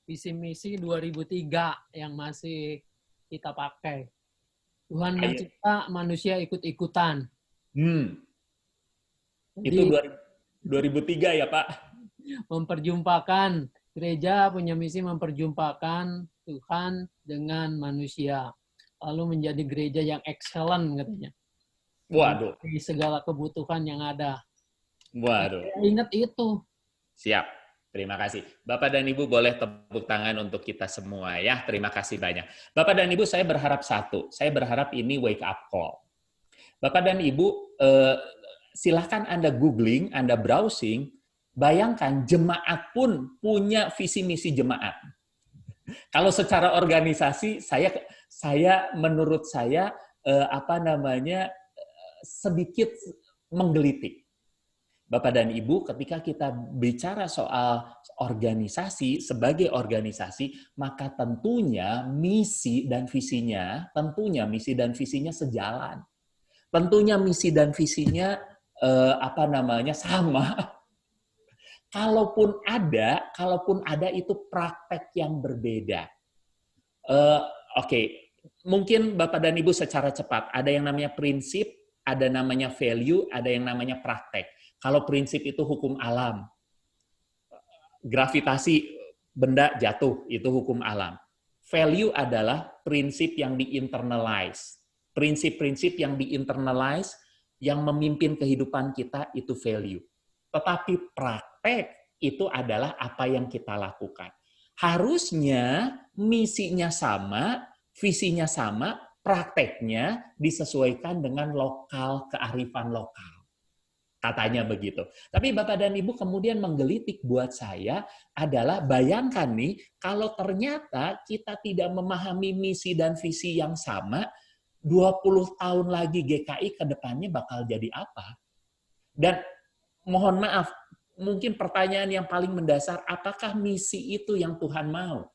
visi misi 2003 yang masih kita pakai. Tuhan mencipta, manusia ikut-ikutan. Itu 2003 ya Pak? Memperjumpakan, gereja punya misi memperjumpakan Tuhan dengan manusia. Lalu menjadi gereja yang excellent katanya. Waduh. Di segala kebutuhan yang ada. Waduh. Saya ingat itu. Siap. Terima kasih. Bapak dan Ibu boleh tepuk tangan untuk kita semua ya. Terima kasih banyak. Bapak dan Ibu, saya berharap satu. Saya berharap ini wake up call. Bapak dan Ibu, silahkan Anda googling, Anda browsing, bayangkan jemaat pun punya visi misi jemaat. Kalau secara organisasi, menurut saya sedikit menggelitik. Bapak dan Ibu, ketika kita bicara soal organisasi, sebagai organisasi, maka tentunya misi dan visinya sejalan. Tentunya misi dan visinya sama. Kalaupun ada itu praktek yang berbeda. Oke. Mungkin Bapak dan Ibu secara cepat, ada yang namanya prinsip, ada namanya value, ada yang namanya praktek. Kalau prinsip itu hukum alam. Gravitasi, benda jatuh, itu hukum alam. Value adalah prinsip yang di-internalize. Prinsip-prinsip yang di-internalize, yang memimpin kehidupan kita, itu value. Tetapi praktek itu adalah apa yang kita lakukan. Harusnya misinya sama, visinya sama, prakteknya disesuaikan dengan kearifan lokal. Katanya begitu. Tapi Bapak dan Ibu kemudian menggelitik buat saya adalah bayangkan nih, kalau ternyata kita tidak memahami misi dan visi yang sama, 20 tahun lagi GKI ke depannya bakal jadi apa? Dan mohon maaf, mungkin pertanyaan yang paling mendasar, apakah misi itu yang Tuhan mau?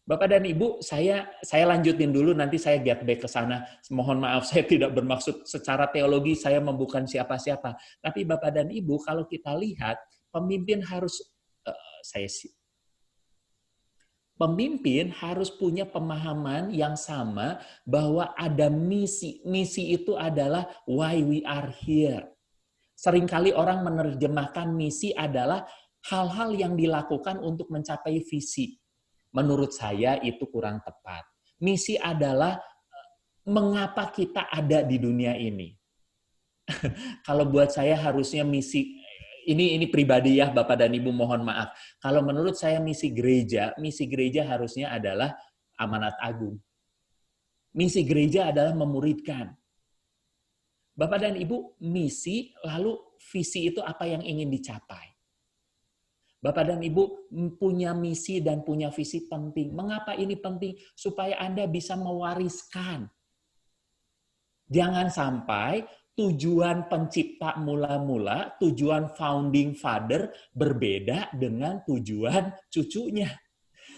Bapak dan Ibu, saya lanjutin dulu, nanti saya get back ke sana. Mohon maaf, saya tidak bermaksud secara teologi saya membukan siapa-siapa. Tapi Bapak dan Ibu, kalau kita lihat, pemimpin harus punya pemahaman yang sama bahwa ada misi. Misi itu adalah why we are here. Seringkali orang menerjemahkan misi adalah hal-hal yang dilakukan untuk mencapai visi. Menurut saya itu kurang tepat. Misi adalah mengapa kita ada di dunia ini. Kalau buat saya harusnya misi, ini pribadi ya Bapak dan Ibu, mohon maaf. Kalau menurut saya misi gereja harusnya adalah amanat agung. Misi gereja adalah memuridkan. Bapak dan Ibu, misi lalu visi itu apa yang ingin dicapai. Bapak dan Ibu punya misi dan punya visi penting. Mengapa ini penting? Supaya Anda bisa mewariskan. Jangan sampai tujuan pencipta mula-mula, tujuan founding father berbeda dengan tujuan cucunya.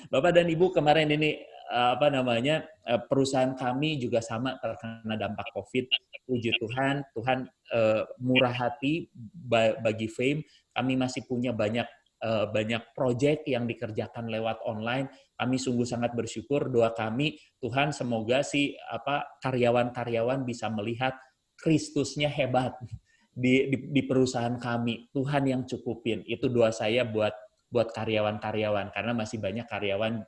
Bapak dan Ibu, kemarin ini perusahaan kami juga sama terkena dampak COVID. Puji Tuhan, Tuhan murah hati bagi Fame. Kami masih punya banyak proyek yang dikerjakan lewat online. Kami sungguh sangat bersyukur. Doa kami, Tuhan semoga karyawan-karyawan bisa melihat Kristusnya hebat di perusahaan kami. Tuhan yang cukupin. Itu doa saya buat karyawan-karyawan, karena masih banyak karyawan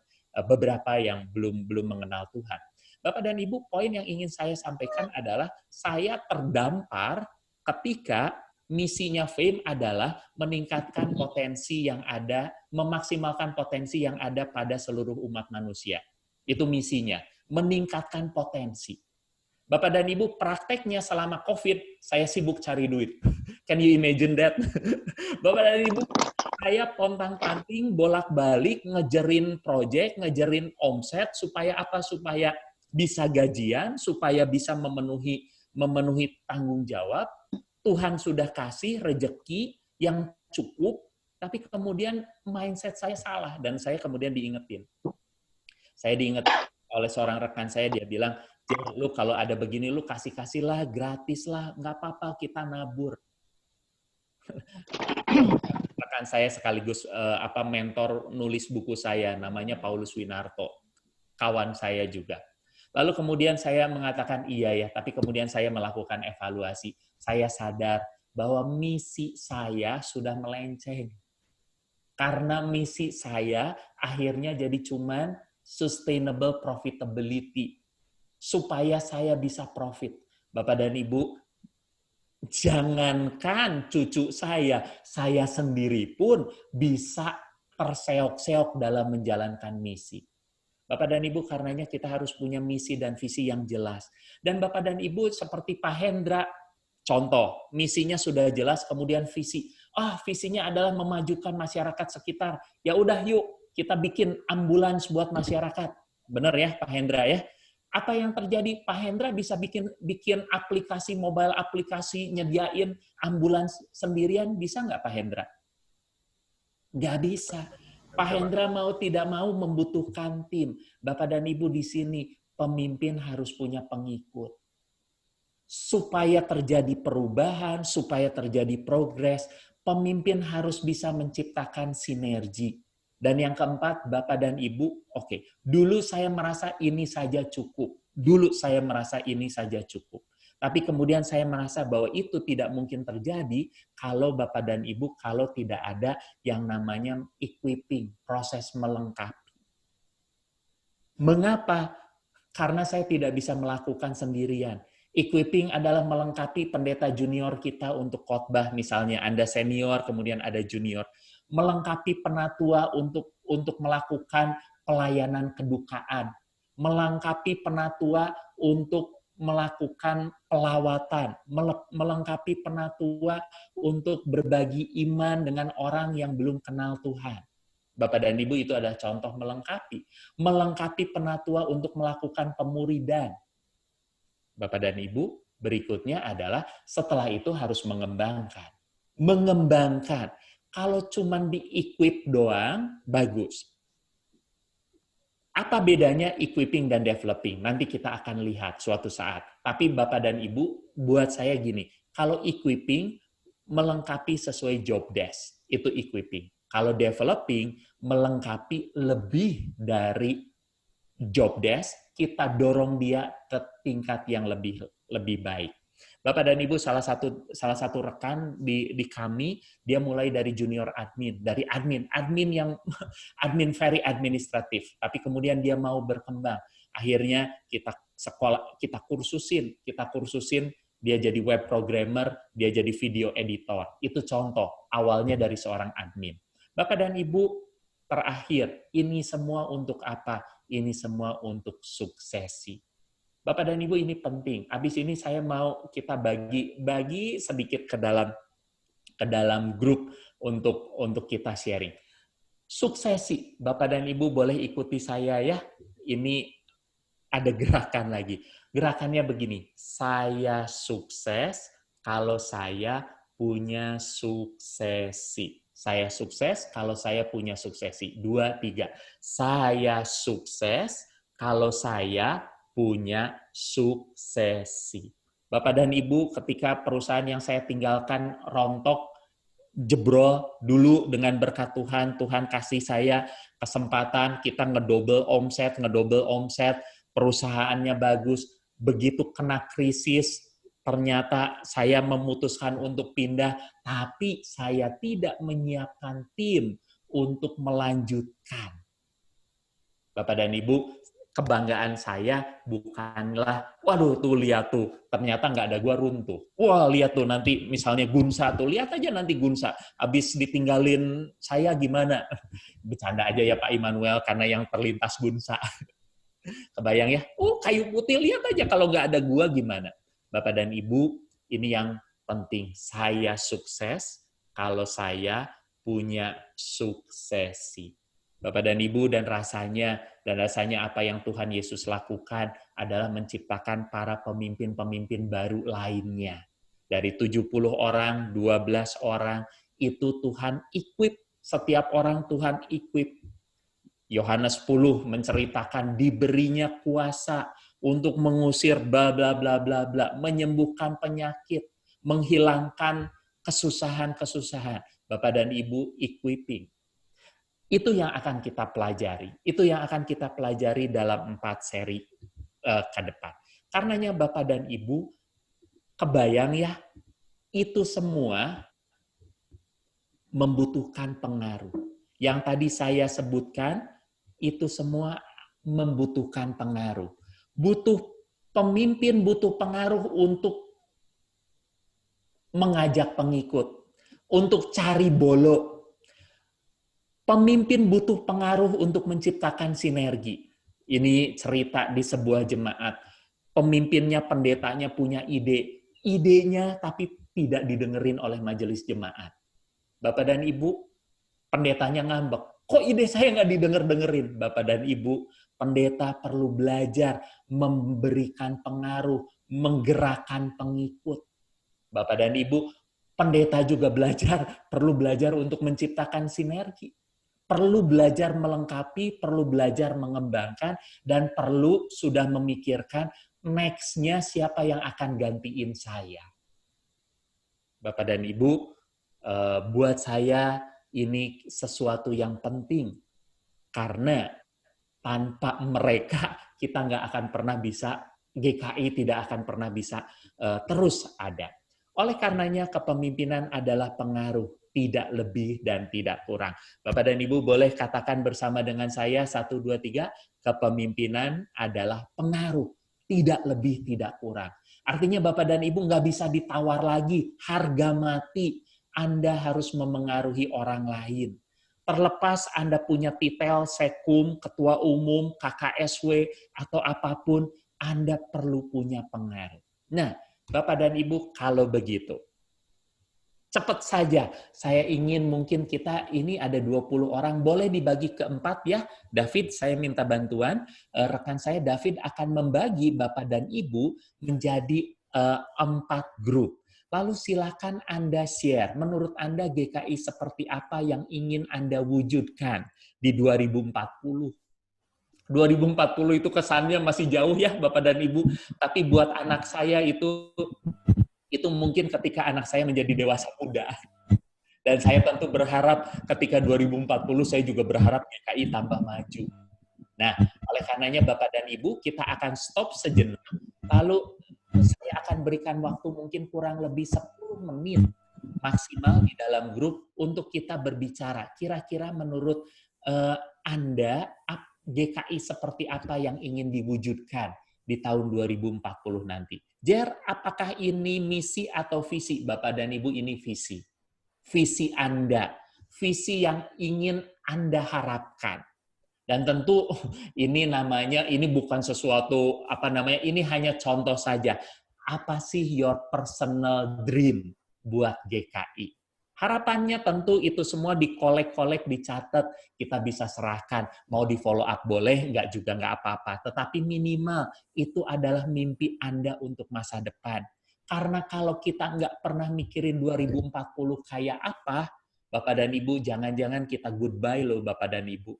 beberapa yang belum mengenal Tuhan. Bapak dan Ibu, poin yang ingin saya sampaikan adalah saya terdampar ketika misinya Fame adalah meningkatkan potensi yang ada, memaksimalkan potensi yang ada pada seluruh umat manusia. Itu misinya, meningkatkan potensi. Bapak dan Ibu, prakteknya selama COVID, saya sibuk cari duit. Can you imagine that? Bapak dan Ibu, saya pontang-panting, bolak-balik, ngejerin project, ngejerin omset, supaya apa? Supaya bisa gajian, supaya bisa memenuhi tanggung jawab. Tuhan sudah kasih rejeki yang cukup, tapi kemudian mindset saya salah, dan saya kemudian diingetin. Saya diingetin oleh seorang rekan saya, dia bilang, lu kalau ada begini, lu kasih-kasih lah, gratis lah, nggak apa-apa, kita nabur. Rekan saya sekaligus mentor nulis buku saya, namanya Paulus Winarto, kawan saya juga. Lalu kemudian saya mengatakan iya ya, tapi kemudian saya melakukan evaluasi. Saya sadar bahwa misi saya sudah melenceng. Karena misi saya akhirnya jadi cuman sustainable profitability. Supaya saya bisa profit. Bapak dan Ibu, jangankan cucu saya sendiri pun bisa terseok-seok dalam menjalankan misi. Bapak dan Ibu, karenanya kita harus punya misi dan visi yang jelas. Dan Bapak dan Ibu seperti Pak Hendra, contoh, misinya sudah jelas, kemudian visi. Visinya adalah memajukan masyarakat sekitar. Ya udah yuk, kita bikin ambulans buat masyarakat. Benar ya Pak Hendra ya? Apa yang terjadi? Pak Hendra bisa bikin aplikasi, mobile aplikasi, nyediain ambulans sendirian, bisa nggak Pak Hendra? Nggak bisa. Pak Hendra mau tidak mau membutuhkan tim. Bapak dan Ibu di sini, pemimpin harus punya pengikut. Supaya terjadi perubahan, supaya terjadi progres, pemimpin harus bisa menciptakan sinergi. Dan yang keempat, Bapak dan Ibu, dulu saya merasa ini saja cukup. Dulu saya merasa ini saja cukup. Tapi kemudian saya merasa bahwa itu tidak mungkin terjadi kalau Bapak dan Ibu, kalau tidak ada yang namanya equipping, proses melengkapi. Mengapa? Karena saya tidak bisa melakukan sendirian. Equipping adalah melengkapi pendeta junior kita untuk khotbah, misalnya Anda senior, kemudian ada junior. Melengkapi penatua untuk melakukan pelayanan kedukaan, melengkapi penatua untuk melakukan pelawatan, melengkapi penatua untuk berbagi iman dengan orang yang belum kenal Tuhan. Bapak dan Ibu, itu adalah contoh melengkapi. Melengkapi penatua untuk melakukan pemuridan. Bapak dan Ibu, berikutnya adalah setelah itu harus mengembangkan. Mengembangkan. Kalau cuma di-equip doang, bagus. Apa bedanya equipping dan developing? Nanti kita akan lihat suatu saat. Tapi Bapak dan Ibu, buat saya gini, kalau equipping, melengkapi sesuai job desk. Itu equipping. Kalau developing, melengkapi lebih dari job desk, kita dorong dia ke tingkat yang lebih baik. Bapak dan Ibu, salah satu rekan di kami, dia mulai dari junior admin, dari admin yang very administratif, tapi kemudian dia mau berkembang. Akhirnya kita kursusin, dia jadi web programmer, dia jadi video editor. Itu contoh awalnya dari seorang admin. Bapak dan Ibu, terakhir, ini semua untuk apa? Ini semua untuk suksesi. Bapak dan Ibu, ini penting. Habis ini saya mau kita bagi sedikit ke dalam grup untuk kita sharing. Suksesi. Bapak dan Ibu boleh ikuti saya ya. Ini ada gerakan lagi. Gerakannya begini. Saya sukses kalau saya punya suksesi. Saya sukses kalau saya punya suksesi. 2, 3. Saya sukses kalau saya punya suksesi. Bapak dan Ibu, ketika perusahaan yang saya tinggalkan rontok, jebrol dulu dengan berkat Tuhan, Tuhan kasih saya kesempatan, kita ngedouble omset, perusahaannya bagus. Begitu kena krisis, ternyata saya memutuskan untuk pindah, tapi saya tidak menyiapkan tim untuk melanjutkan. Bapak dan Ibu, kebanggaan saya bukanlah, waduh tuh lihat tuh, ternyata nggak ada gua runtuh. Wah lihat tuh nanti misalnya Gunsa tuh, lihat aja nanti Gunsa, habis ditinggalin saya gimana? Bercanda aja ya Pak Immanuel, karena yang terlintas Gunsa. Kebayang ya? Kayu putih, lihat aja kalau nggak ada gua gimana. Bapak dan Ibu, ini yang penting. Saya sukses kalau saya punya suksesi. Bapak dan Ibu, dan rasanya apa yang Tuhan Yesus lakukan adalah menciptakan para pemimpin-pemimpin baru lainnya. Dari 70 orang, 12 orang, itu Tuhan equip. Setiap orang Tuhan equip. Yohanes 10 menceritakan diberinya kuasa untuk mengusir bla bla bla bla bla, menyembuhkan penyakit, menghilangkan kesusahan-kesusahan. Bapak dan Ibu, equipping. Itu yang akan kita pelajari. Itu yang akan kita pelajari dalam 4 seri ke depan. Karenanya Bapak dan Ibu, kebayang ya, itu semua membutuhkan pengaruh. Yang tadi saya sebutkan, itu semua membutuhkan pengaruh. Butuh pemimpin, butuh pengaruh untuk mengajak pengikut, untuk cari bolo. Pemimpin butuh pengaruh untuk menciptakan sinergi. Ini cerita di sebuah jemaat. Pemimpinnya, pendetanya punya ide. Idenya tapi tidak didengerin oleh majelis jemaat. Bapak dan Ibu, pendetanya ngambek. Kok ide saya nggak didengar-dengerin? Bapak dan Ibu, pendeta perlu belajar memberikan pengaruh, menggerakkan pengikut. Bapak dan Ibu, pendeta juga perlu belajar untuk menciptakan sinergi. Perlu belajar melengkapi, perlu belajar mengembangkan, dan perlu sudah memikirkan next-nya siapa yang akan gantiin saya. Bapak dan Ibu, buat saya ini sesuatu yang penting. Karena tanpa mereka, kita nggak akan pernah bisa, GKI tidak akan pernah bisa terus ada. Oleh karenanya, kepemimpinan adalah pengaruh, tidak lebih dan tidak kurang. Bapak dan Ibu boleh katakan bersama dengan saya, 1, 2, 3, kepemimpinan adalah pengaruh, tidak lebih, tidak kurang. Artinya Bapak dan Ibu nggak bisa ditawar lagi, harga mati. Anda harus memengaruhi orang lain. Terlepas Anda punya titel, sekum, ketua umum, KKSW, atau apapun, Anda perlu punya pengaruh. Nah, Bapak dan Ibu, kalau begitu, cepat saja, saya ingin mungkin kita ini ada 20 orang, boleh dibagi ke 4 ya. David, saya minta bantuan. Rekan saya, David akan membagi Bapak dan Ibu menjadi 4 grup. Lalu silakan Anda share, menurut Anda GKI seperti apa yang ingin Anda wujudkan di 2040. 2040 itu kesannya masih jauh ya Bapak dan Ibu, tapi buat anak saya itu mungkin ketika anak saya menjadi dewasa muda. Dan saya tentu berharap ketika 2040 saya juga berharap GKI tambah maju. Nah, oleh karenanya Bapak dan Ibu, kita akan stop sejenak, lalu saya akan berikan waktu mungkin kurang lebih 10 menit maksimal di dalam grup untuk kita berbicara. Kira-kira menurut Anda, GKI seperti apa yang ingin diwujudkan di tahun 2040 nanti? Jer, apakah ini misi atau visi? Bapak dan Ibu, ini visi. Visi Anda. Visi yang ingin Anda harapkan. Dan tentu ini bukan sesuatu ini hanya contoh saja. Apa sih your personal dream buat GKI? Harapannya tentu itu semua dikolek-kolek, dicatat, kita bisa serahkan. Mau di follow up boleh, nggak apa-apa. Tetapi minimal itu adalah mimpi Anda untuk masa depan. Karena kalau kita nggak pernah mikirin 2040 kayak apa, Bapak dan Ibu, jangan-jangan kita goodbye loh Bapak dan Ibu.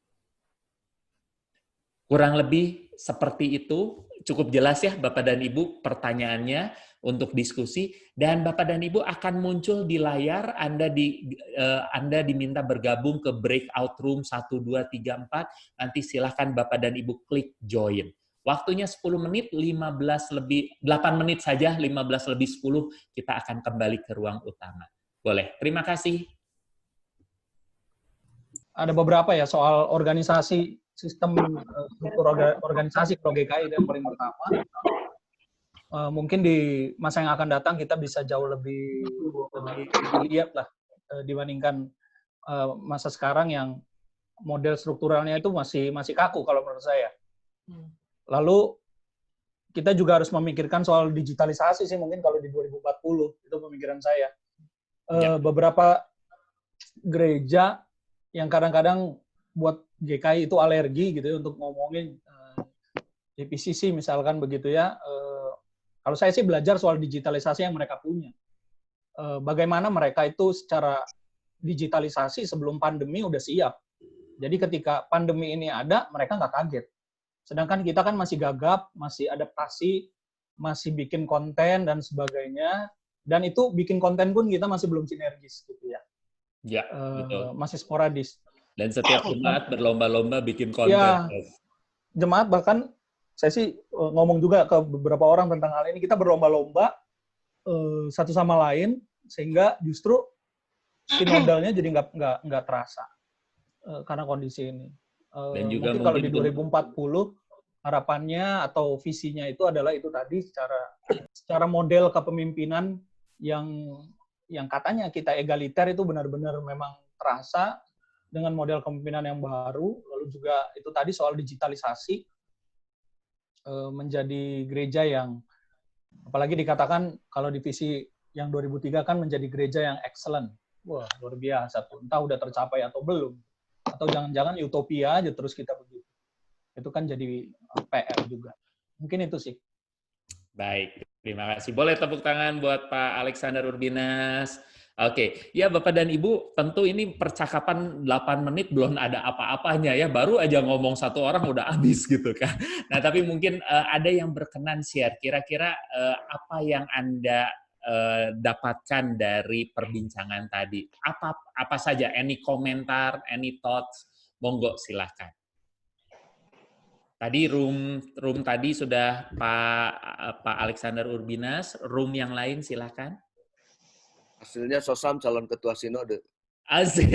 Kurang lebih seperti itu, cukup jelas ya Bapak dan Ibu pertanyaannya untuk diskusi, dan Bapak dan Ibu akan muncul di layar, Anda diminta bergabung ke breakout room 1, 2, 3, 4, nanti silahkan Bapak dan Ibu klik join. Waktunya 10 menit, 8 menit saja, 15 lebih 10, kita akan kembali ke ruang utama. Boleh, terima kasih. Ada beberapa ya soal organisasi, sistem struktur organisasi Pro GKI yang paling pertama. Mungkin di masa yang akan datang kita bisa jauh lebih lihat lah dibandingkan masa sekarang yang model strukturalnya itu masih kaku kalau menurut saya. Lalu kita juga harus memikirkan soal digitalisasi sih mungkin kalau di 2040, itu pemikiran saya. Beberapa gereja yang kadang-kadang buat GKI itu alergi gitu ya untuk ngomongin DPCC misalkan begitu ya. Kalau saya sih belajar soal digitalisasi yang mereka punya. Bagaimana mereka itu secara digitalisasi sebelum pandemi udah siap. Jadi ketika pandemi ini ada, mereka nggak kaget. Sedangkan kita kan masih gagap, masih adaptasi, masih bikin konten dan sebagainya. Dan itu bikin konten pun kita masih belum sinergis gitu ya. Ya, betul. Masih sporadis. Dan setiap jemaat berlomba-lomba bikin konten. Ya, jemaat bahkan saya sih ngomong juga ke beberapa orang tentang hal ini. Kita berlomba-lomba satu sama lain sehingga justru sinodalnya jadi nggak terasa karena kondisi ini. Dan juga mungkin kalau di 2040 harapannya atau visinya itu adalah itu tadi secara model kepemimpinan yang katanya kita egaliter itu benar-benar memang terasa dengan model kepemimpinan yang baru. Lalu juga itu tadi soal digitalisasi menjadi gereja yang apalagi dikatakan kalau di visi yang 2003 kan menjadi gereja yang excellent. Wah, luar biasa tuh. Entah udah tercapai atau belum. Atau jangan-jangan utopia aja terus kita begitu. Itu kan jadi PR juga. Mungkin itu sih. Baik, terima kasih. Boleh tepuk tangan buat Pak Alexander Urbinas. Oke, ya Bapak dan Ibu, tentu ini percakapan 8 menit belum ada apa-apanya ya, baru aja ngomong satu orang udah habis gitu kan. Nah, tapi mungkin ada yang berkenan share, kira-kira apa yang Anda dapatkan dari perbincangan tadi? Apa saja, any komentar, any thoughts, monggo silahkan. Tadi room tadi sudah Pak Alexander Urbinas, room yang lain silahkan. Hasilnya Sosam calon ketua sinode. Asik.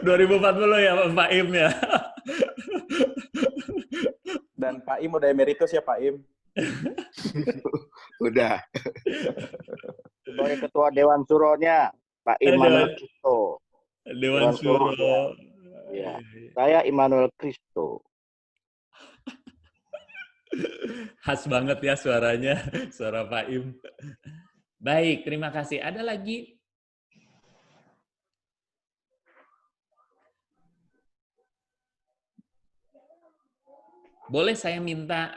2040 ya Pak Im ya. Dan Pak Im udah emeritus ya Pak Im. Udah. Sebagai ketua Dewan Suronya Pak Immanuel Kristo. Dewan Suro. Ya. Saya Immanuel Kristo. Khas banget ya suaranya, suara Pak Im. Baik, terima kasih. Ada lagi? Boleh saya minta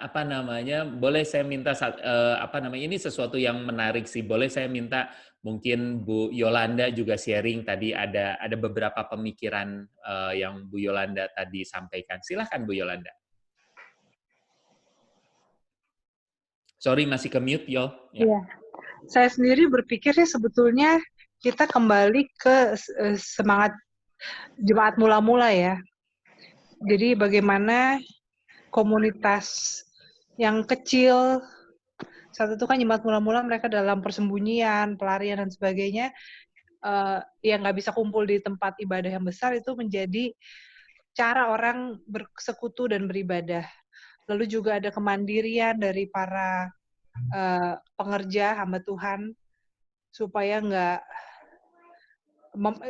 ini sesuatu yang menarik sih. Boleh saya minta mungkin Bu Yolanda juga sharing tadi ada beberapa pemikiran yang Bu Yolanda tadi sampaikan. Silahkan Bu Yolanda. Sorry masih ke mute Yol. Ya. Iya. Saya sendiri berpikir sih sebetulnya kita kembali ke semangat jemaat mula-mula ya. Jadi bagaimana komunitas yang kecil, saat itu kan jemaat mula-mula mereka dalam persembunyian, pelarian dan sebagainya, yang nggak bisa kumpul di tempat ibadah yang besar itu menjadi cara orang bersekutu dan beribadah. Lalu juga ada kemandirian dari para pengerja hamba Tuhan supaya nggak,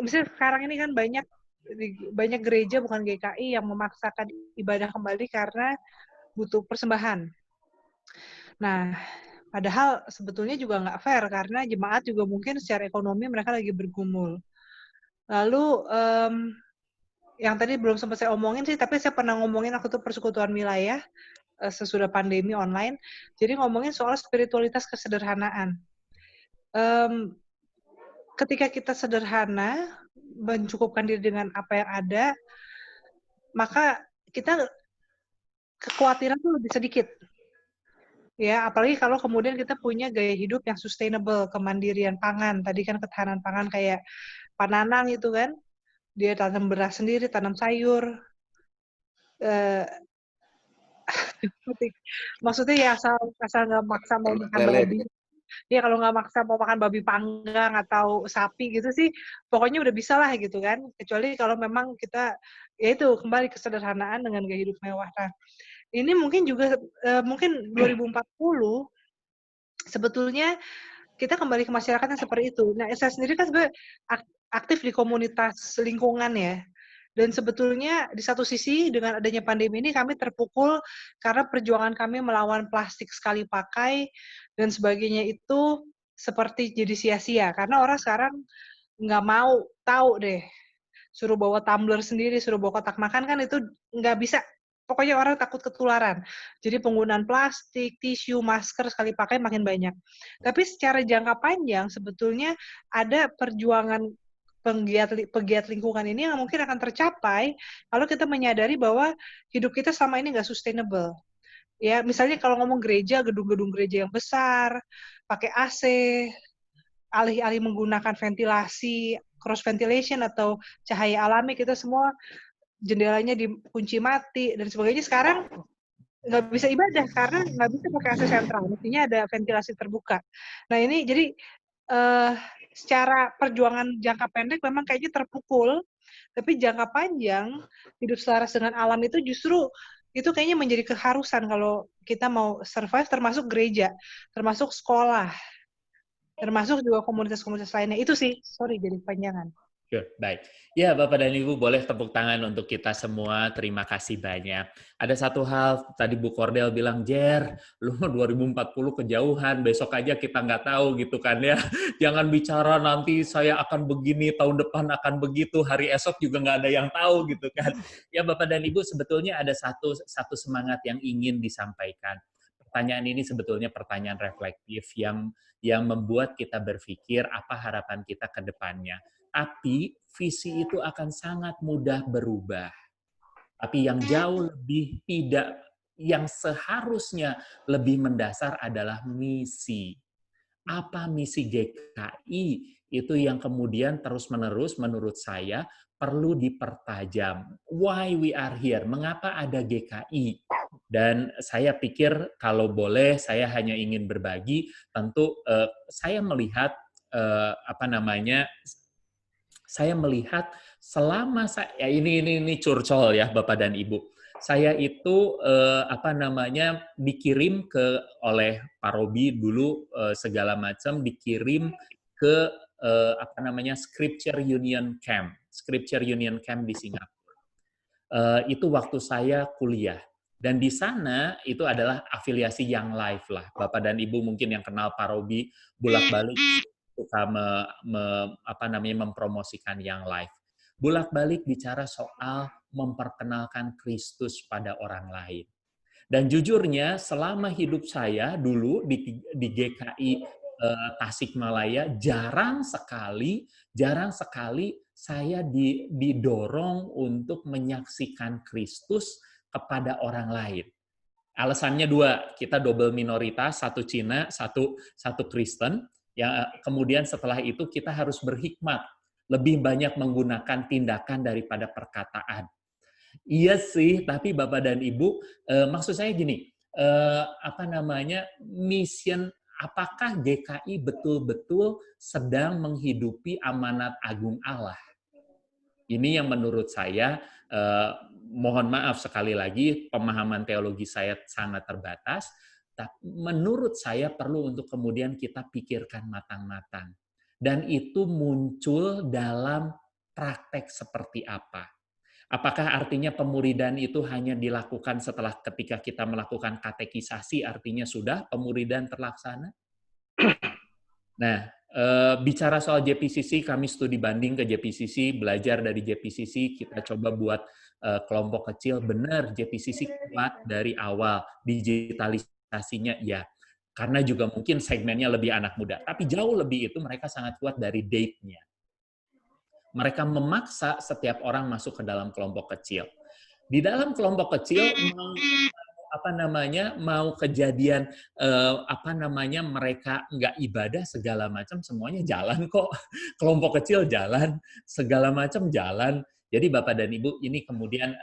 misalnya sekarang ini kan banyak gereja bukan GKI yang memaksakan ibadah kembali karena butuh persembahan. Nah, padahal sebetulnya juga nggak fair karena jemaat juga mungkin secara ekonomi mereka lagi bergumul. Lalu yang tadi belum sempat saya omongin sih, tapi saya pernah ngomongin waktu itu persekutuan wilayah sesudah pandemi online. Jadi ngomongin soal spiritualitas kesederhanaan. Ketika kita sederhana, mencukupkan diri dengan apa yang ada, maka kita kekhawatiran tuh lebih sedikit. Ya, apalagi kalau kemudian kita punya gaya hidup yang sustainable, kemandirian pangan. Tadi kan ketahanan pangan kayak Pak Nanang itu kan, dia tanam beras sendiri, tanam sayur. Maksudnya ya asal nggak maksa mau makan babi. Ya kalau nggak maksa mau makan babi panggang atau sapi gitu sih, pokoknya udah bisa lah gitu kan. Kecuali kalau memang kita, ya itu kembali kesederhanaan dengan gaya hidup mewah. Nah, ini mungkin juga, mungkin 2040, sebetulnya kita kembali ke masyarakat yang seperti itu. Nah, saya sendiri kan sebenarnya aktif di komunitas lingkungan ya. Dan sebetulnya di satu sisi dengan adanya pandemi ini kami terpukul karena perjuangan kami melawan plastik sekali pakai dan sebagainya itu seperti jadi sia-sia. Karena orang sekarang nggak mau tahu deh, suruh bawa tumbler sendiri, suruh bawa kotak makan kan itu nggak bisa. Pokoknya orang takut ketularan. Jadi penggunaan plastik, tisu, masker sekali pakai makin banyak. Tapi secara jangka panjang sebetulnya ada perjuangan pegiat lingkungan ini yang mungkin akan tercapai kalau kita menyadari bahwa hidup kita selama ini nggak sustainable. Ya, misalnya kalau ngomong gereja, gedung-gedung gereja yang besar, pakai AC, alih-alih menggunakan ventilasi, cross ventilation atau cahaya alami, kita semua jendelanya dikunci mati dan sebagainya. Sekarang nggak bisa ibadah karena nggak bisa pakai AC sentral, mestinya ada ventilasi terbuka. Nah ini jadi secara perjuangan jangka pendek memang kayaknya terpukul, tapi jangka panjang hidup selaras dengan alam itu justru itu kayaknya menjadi keharusan kalau kita mau survive, termasuk gereja, termasuk sekolah, termasuk juga komunitas-komunitas lainnya. Itu sih, sorry jadi panjangan. Sure, baik. Ya, Bapak dan Ibu, boleh tepuk tangan untuk kita semua. Terima kasih banyak. Ada satu hal, tadi Bu Cordel bilang, Jer, lu 2040 kejauhan, besok aja kita nggak tahu gitu kan ya. Jangan bicara nanti saya akan begini, tahun depan akan begitu, hari esok juga nggak ada yang tahu gitu kan. Ya, Bapak dan Ibu, sebetulnya ada satu semangat yang ingin disampaikan. Pertanyaan ini sebetulnya pertanyaan reflektif yang membuat kita berpikir apa harapan kita ke depannya. Tapi visi itu akan sangat mudah berubah. Tapi yang jauh lebih tidak, yang seharusnya lebih mendasar adalah misi. Apa misi GKI? Itu yang kemudian terus-menerus menurut saya perlu dipertajam. Why we are here? Mengapa ada GKI? Dan saya pikir kalau boleh saya hanya ingin berbagi, tentu saya melihat saya melihat selama saya ini curcol ya Bapak dan Ibu. Saya itu dikirim oleh Pak Robi dulu segala macam dikirim ke Scripture Union Camp di Singapura. Itu waktu saya kuliah. Dan di sana itu adalah afiliasi Young Life lah. Bapak dan Ibu mungkin yang kenal Pak Robi bolak-balik suka mempromosikan Young Life. Bolak-balik bicara soal memperkenalkan Kristus pada orang lain. Dan jujurnya selama hidup saya dulu di GKI Tasikmalaya jarang sekali saya didorong untuk menyaksikan Kristus kepada orang lain. Alasannya dua, kita double minoritas, satu Cina, satu Kristen. Ya, kemudian setelah itu kita harus berhikmat, lebih banyak menggunakan tindakan daripada perkataan. Iya sih, tapi Bapak dan Ibu, maksud saya gini, mission, apakah GKI betul-betul sedang menghidupi amanat agung Allah? Ini yang menurut saya, mohon maaf sekali lagi, pemahaman teologi saya sangat terbatas. Menurut saya perlu untuk kemudian kita pikirkan matang-matang. Dan itu muncul dalam praktek seperti apa. Apakah artinya pemuridan itu hanya dilakukan setelah ketika kita melakukan katekisasi, artinya sudah pemuridan terlaksana? Nah, bicara soal JPCC, kami studi banding ke JPCC, belajar dari JPCC, kita coba buat kelompok kecil. Benar, JPCC kuat dari awal, digitalisasinya ya, karena juga mungkin segmennya lebih anak muda. Tapi jauh lebih itu mereka sangat kuat dari date-nya. Mereka memaksa setiap orang masuk ke dalam kelompok kecil. Di dalam kelompok kecil mau kejadian mereka nggak ibadah segala macam, semuanya jalan kok. Kelompok kecil jalan, segala macam jalan. Jadi Bapak dan Ibu, ini kemudian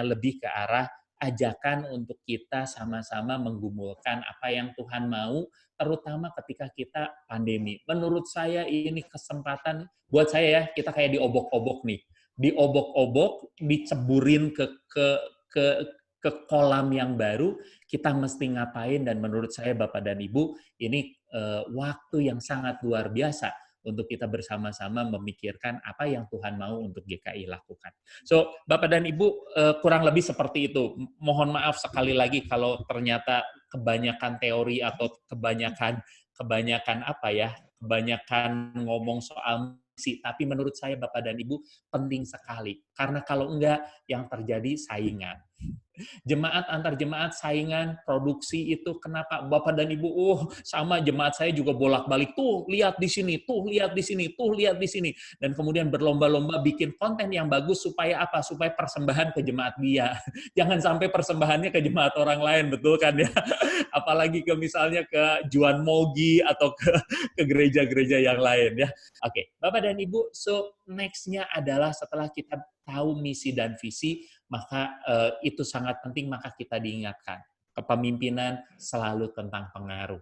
lebih ke arah ajakan untuk kita sama-sama menggumulkan apa yang Tuhan mau, terutama ketika kita pandemi. Menurut saya ini kesempatan buat saya ya, kita kayak diobok-obok nih. Diobok-obok, diceburin ke kolam yang baru, kita mesti ngapain, dan menurut saya Bapak dan Ibu, ini waktu yang sangat luar biasa untuk kita bersama-sama memikirkan apa yang Tuhan mau untuk GKI lakukan. So, Bapak dan Ibu, kurang lebih seperti itu. Mohon maaf sekali lagi kalau ternyata kebanyakan teori atau kebanyakan ngomong soal misi, tapi menurut saya Bapak dan Ibu penting sekali. Karena kalau enggak, yang terjadi saingan. Jemaat antar jemaat saingan, produksi itu kenapa Bapak dan Ibu, sama jemaat saya juga bolak-balik, tuh lihat di sini, tuh lihat di sini, tuh lihat di sini. Dan kemudian berlomba-lomba bikin konten yang bagus supaya apa? Supaya persembahan ke jemaat dia. Jangan sampai persembahannya ke jemaat orang lain, betul kan ya? Apalagi ke misalnya ke Juan Mogi atau ke gereja-gereja yang lain ya. Oke, Bapak dan Ibu, so next-nya adalah setelah kita tahu misi dan visi, maka itu sangat penting, maka kita diingatkan. Kepemimpinan selalu tentang pengaruh.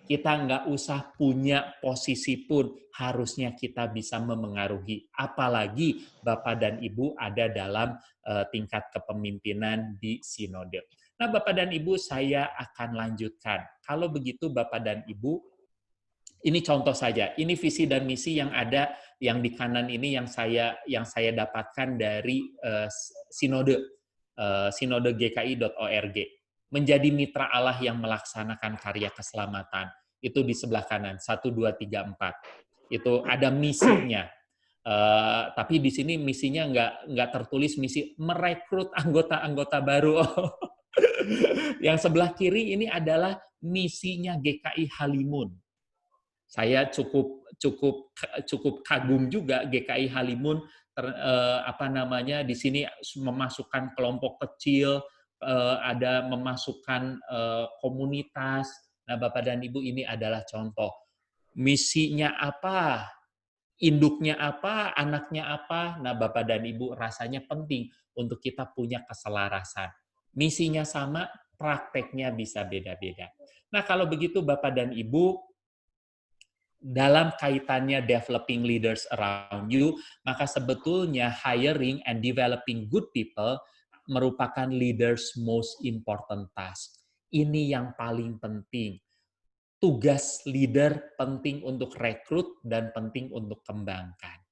Kita nggak usah punya posisi pun, harusnya kita bisa memengaruhi. Apalagi Bapak dan Ibu ada dalam tingkat kepemimpinan di sinode. Nah, Bapak dan Ibu, saya akan lanjutkan. Kalau begitu, Bapak dan Ibu, ini contoh saja. Ini visi dan misi yang ada, yang di kanan ini yang saya dapatkan dari sinode GKI.org. Menjadi mitra Allah yang melaksanakan karya keselamatan. Itu di sebelah kanan, 1, 2, 3, 4. Itu ada misinya. Tapi di sini misinya nggak tertulis misi merekrut anggota-anggota baru. Yang sebelah kiri ini adalah misinya GKI Halimun. Saya cukup kagum juga GKI Halimun di sini memasukkan kelompok kecil, ada memasukkan komunitas. Nah, Bapak dan Ibu, ini adalah contoh. Misinya apa? Induknya apa? Anaknya apa? Nah, Bapak dan Ibu, rasanya penting untuk kita punya keselarasan. Misinya sama, prakteknya bisa beda-beda. Nah, kalau begitu Bapak dan Ibu, dalam kaitannya developing leaders around you, maka sebetulnya hiring and developing good people merupakan leaders' most important task. Ini yang paling penting. Tugas leader penting untuk rekrut dan penting untuk kembangkan.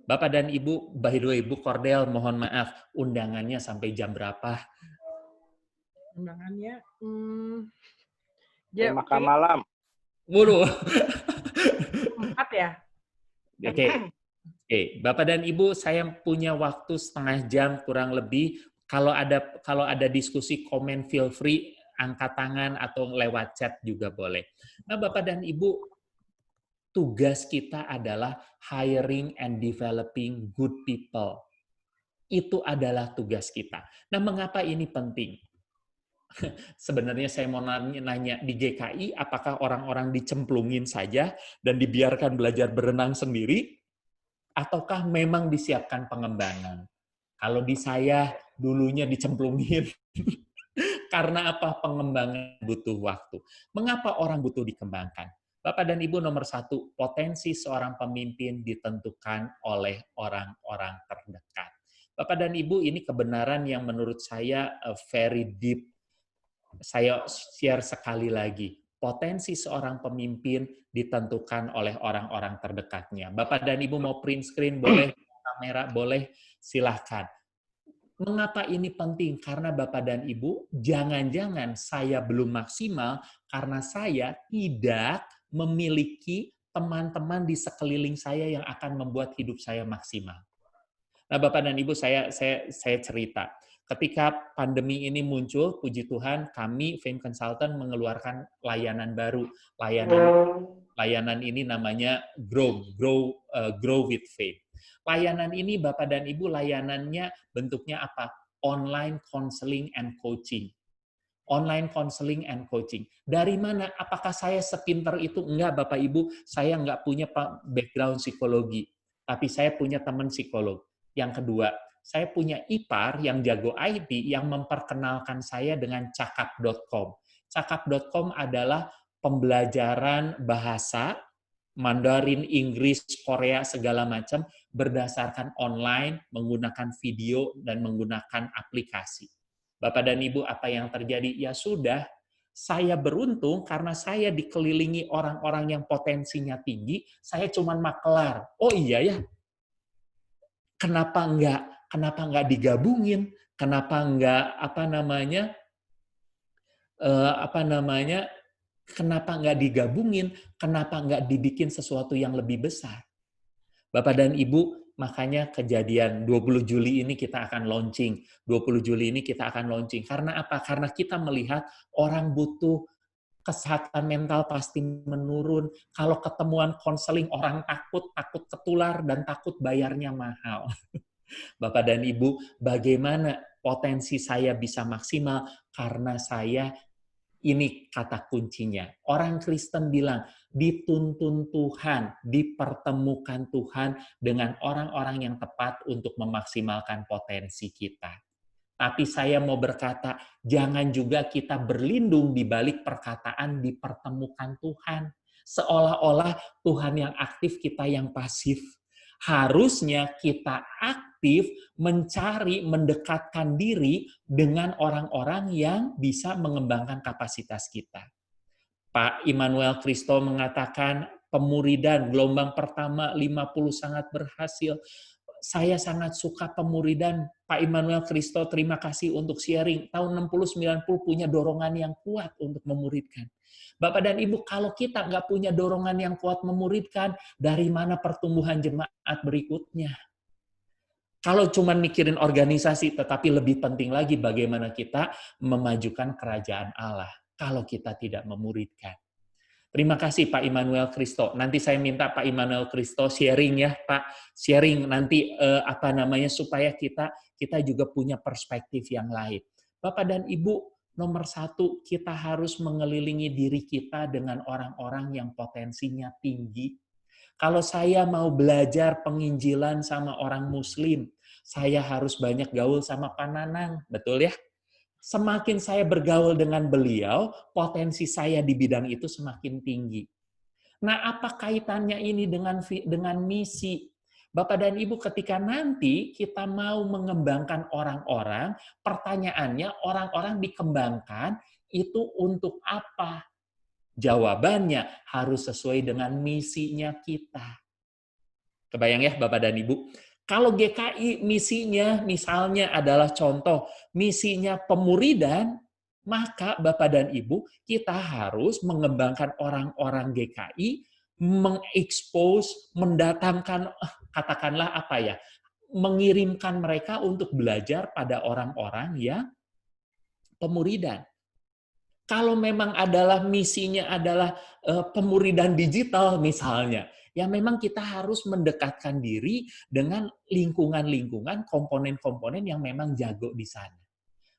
Bapak dan Ibu, by the way, Bu Cordel, mohon maaf, undangannya sampai jam berapa? Undangannya, makan malam. Waduh. 4 ya? Oke, Bapak dan Ibu, saya punya waktu setengah jam kurang lebih. Kalau ada diskusi, komen, feel free, angkat tangan atau lewat chat juga boleh. Nah, Bapak dan Ibu, tugas kita adalah hiring and developing good people. Itu adalah tugas kita. Nah, mengapa ini penting? Sebenarnya saya mau nanya di GKI, apakah orang-orang dicemplungin saja dan dibiarkan belajar berenang sendiri, ataukah memang disiapkan pengembangan? Kalau di saya, dulunya dicemplungin. Karena apa? Pengembangan butuh waktu. Mengapa orang butuh dikembangkan? Bapak dan Ibu, nomor 1, potensi seorang pemimpin ditentukan oleh orang-orang terdekat. Bapak dan Ibu, ini kebenaran yang menurut saya very deep. Saya share sekali lagi, potensi seorang pemimpin ditentukan oleh orang-orang terdekatnya. Bapak dan Ibu mau print screen, boleh, kamera, boleh, silahkan. Mengapa ini penting? Karena Bapak dan Ibu, jangan-jangan saya belum maksimal karena saya tidak memiliki teman-teman di sekeliling saya yang akan membuat hidup saya maksimal. Nah, Bapak dan Ibu, saya cerita. Ketika pandemi ini muncul, puji Tuhan, kami Fame Consultant mengeluarkan layanan baru. Layanan ini namanya Grow with Fame. Layanan ini, Bapak dan Ibu, layanannya bentuknya apa? Online counseling and coaching. Online counseling and coaching. Dari mana? Apakah saya sepinter itu? Enggak, Bapak Ibu. Saya enggak punya background psikologi. Tapi saya punya teman psikolog. Yang kedua, saya punya ipar yang jago IT yang memperkenalkan saya dengan cakap.com. Cakap.com adalah pembelajaran bahasa, Mandarin, Inggris, Korea, segala macam, berdasarkan online, menggunakan video, dan menggunakan aplikasi. Bapak dan Ibu, apa yang terjadi? Ya sudah, Saya beruntung karena saya dikelilingi orang-orang yang potensinya tinggi, saya cuman makelar. Oh iya ya, kenapa enggak digabungin? Kenapa enggak kenapa enggak digabungin? Kenapa enggak dibikin sesuatu yang lebih besar? Bapak dan Ibu, makanya kejadian 20 Juli ini kita akan launching. 20 Juli ini kita akan launching. Karena apa? Karena kita melihat orang butuh kesehatan mental pasti menurun. Kalau ketemuan konseling orang takut ketular dan takut bayarnya mahal. Bapak dan Ibu, bagaimana potensi saya bisa maksimal? Karena saya, ini kata kuncinya. Orang Kristen bilang, dituntun Tuhan, dipertemukan Tuhan dengan orang-orang yang tepat untuk memaksimalkan potensi kita. Tapi saya mau berkata, jangan juga kita berlindung di balik perkataan dipertemukan Tuhan. Seolah-olah Tuhan yang aktif, kita yang pasif. Harusnya kita aktif mencari, mendekatkan diri dengan orang-orang yang bisa mengembangkan kapasitas kita. Pak Immanuel Christo mengatakan, pemuridan gelombang pertama 50 sangat berhasil. Saya sangat suka pemuridan. Pak Immanuel Christo, terima kasih untuk sharing. Tahun 60-90 punya dorongan yang kuat untuk memuridkan. Bapak dan Ibu, kalau kita nggak punya dorongan yang kuat memuridkan, dari mana pertumbuhan jemaat berikutnya? Kalau cuma mikirin organisasi, tetapi lebih penting lagi bagaimana kita memajukan kerajaan Allah. Kalau kita tidak memuridkan. Terima kasih Pak Immanuel Christo. Nanti saya minta Pak Immanuel Christo sharing ya Pak, sharing nanti supaya kita juga punya perspektif yang lain. Bapak dan Ibu, nomor 1 kita harus mengelilingi diri kita dengan orang-orang yang potensinya tinggi. Kalau saya mau belajar penginjilan sama orang Muslim, saya harus banyak gaul sama Pak Nanang, betul ya? Semakin saya bergaul dengan beliau, potensi saya di bidang itu semakin tinggi. Nah, apa kaitannya ini dengan misi? Bapak dan Ibu, ketika nanti kita mau mengembangkan orang-orang, pertanyaannya orang-orang dikembangkan itu untuk apa? Jawabannya harus sesuai dengan misinya kita. Kebayang ya Bapak dan Ibu? Kalau GKI misinya misalnya adalah contoh, misinya pemuridan, maka Bapak dan Ibu, kita harus mengembangkan orang-orang GKI, mengekspos, mendatangkan, katakanlah apa ya, mengirimkan mereka untuk belajar pada orang-orang yang pemuridan. Kalau memang adalah misinya adalah pemuridan digital misalnya, ya memang kita harus mendekatkan diri dengan lingkungan-lingkungan, komponen-komponen yang memang jago di sana.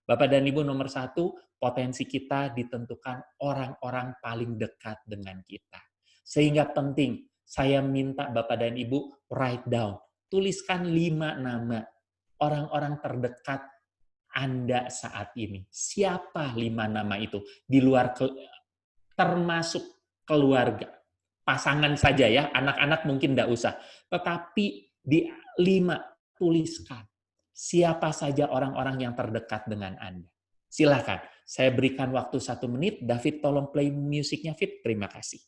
Bapak dan Ibu, nomor 1, potensi kita ditentukan orang-orang paling dekat dengan kita. Sehingga penting, saya minta Bapak dan Ibu write down, tuliskan 5 nama orang-orang terdekat Anda saat ini. Siapa 5 nama itu? Di luar termasuk keluarga. Pasangan saja ya, anak-anak mungkin tidak usah. Tetapi di 5 tuliskan. Siapa saja orang-orang yang terdekat dengan Anda. Silakan, saya berikan waktu 1 menit. David, tolong play musiknya, Fit. Terima kasih.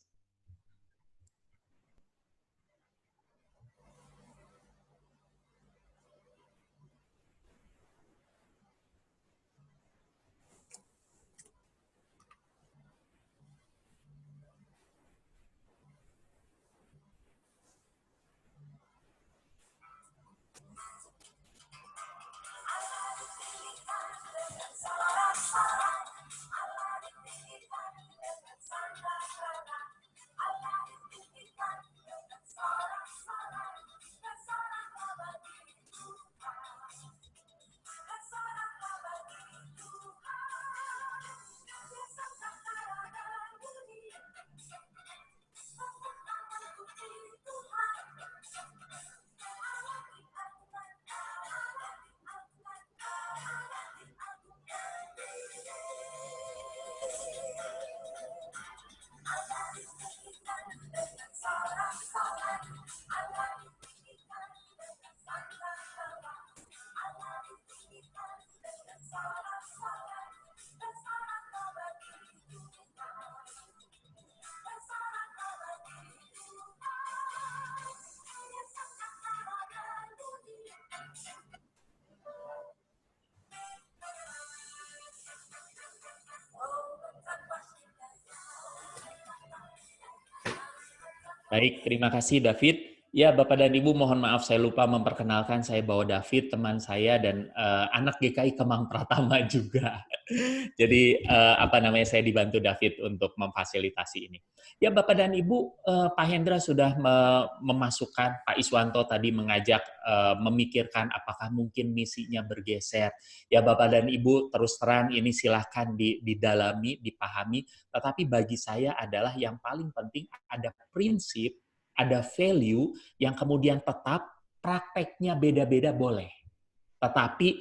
Baik, terima kasih David. Ya, Bapak dan Ibu, mohon maaf saya lupa memperkenalkan, saya bawa David, teman saya dan anak GKI Kemang Pratama juga. Jadi saya dibantu David untuk memfasilitasi ini. Ya, Bapak dan Ibu, Pak Hendra sudah memasukkan, Pak Iswanto tadi mengajak memikirkan apakah mungkin misinya bergeser. Ya, Bapak dan Ibu, terus terang ini silahkan didalami, dipahami. Tetapi bagi saya adalah yang paling penting ada prinsip, ada value yang kemudian tetap prakteknya beda-beda boleh. Tetapi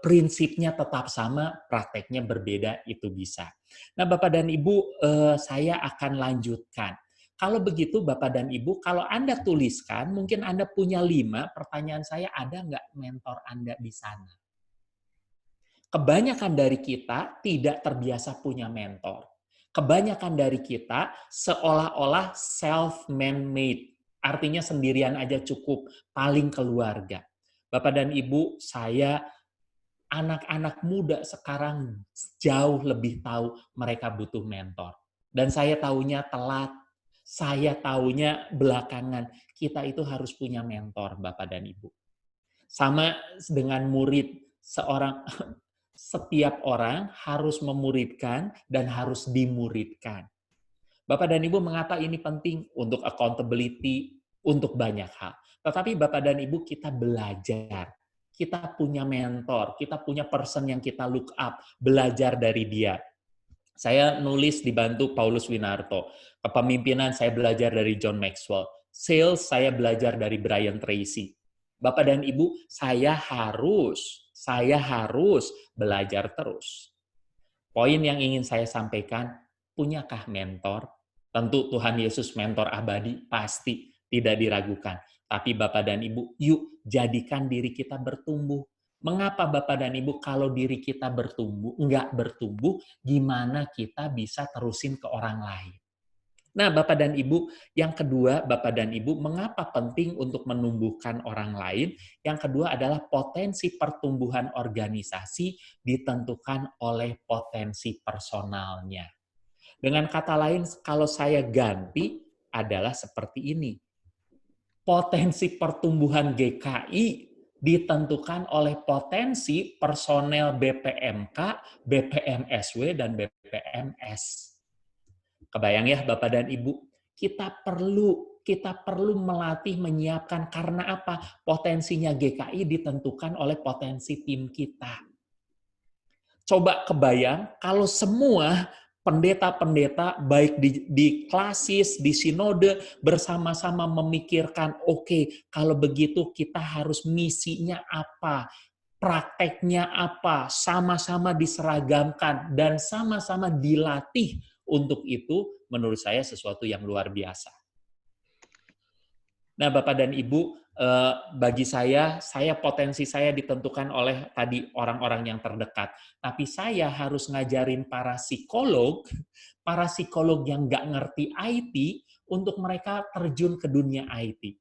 prinsipnya tetap sama, prakteknya berbeda itu bisa. Nah, Bapak dan Ibu, saya akan lanjutkan. Kalau begitu Bapak dan Ibu, kalau Anda tuliskan, mungkin Anda punya 5, pertanyaan saya, ada nggak mentor Anda di sana? Kebanyakan dari kita tidak terbiasa punya mentor. Kebanyakan dari kita seolah-olah self-man-made. Artinya sendirian aja cukup, paling keluarga. Bapak dan Ibu, saya anak-anak muda sekarang jauh lebih tahu mereka butuh mentor. Dan saya tahunya telat, saya tahunya belakangan. Kita itu harus punya mentor, Bapak dan Ibu. Sama dengan murid, setiap orang harus memuridkan dan harus dimuridkan. Bapak dan Ibu, mengapa ini penting? Untuk accountability, untuk banyak hal. Tetapi Bapak dan Ibu, kita belajar. Kita punya mentor, kita punya person yang kita look up, belajar dari dia. Saya nulis dibantu Paulus Winarto. Kepemimpinan saya belajar dari John Maxwell. Sales saya belajar dari Brian Tracy. Bapak dan Ibu, saya harus belajar terus. Poin yang ingin saya sampaikan, punyakah mentor? Tentu Tuhan Yesus mentor abadi, pasti tidak diragukan. Tapi Bapak dan Ibu, yuk jadikan diri kita bertumbuh. Mengapa Bapak dan Ibu kalau diri kita enggak bertumbuh, gimana kita bisa terusin ke orang lain? Nah, Bapak dan Ibu, yang kedua, Bapak dan Ibu, mengapa penting untuk menumbuhkan orang lain? Yang kedua adalah potensi pertumbuhan organisasi ditentukan oleh potensi personalnya. Dengan kata lain, kalau saya ganti adalah seperti ini. Potensi pertumbuhan GKI ditentukan oleh potensi personel BPMK, BPMSW, dan BPMS. Kebayang ya Bapak dan Ibu, kita perlu melatih, menyiapkan, karena apa? Potensinya GKI ditentukan oleh potensi tim kita. Coba kebayang kalau semua pendeta-pendeta baik di klasis, di sinode bersama-sama memikirkan, oke, kalau begitu kita harus misinya apa, prakteknya apa, sama-sama diseragamkan dan sama-sama dilatih. Untuk itu, menurut saya sesuatu yang luar biasa. Nah, Bapak dan Ibu, bagi saya potensi saya ditentukan oleh tadi orang-orang yang terdekat. Tapi saya harus ngajarin para psikolog yang nggak ngerti IT, untuk mereka terjun ke dunia IT.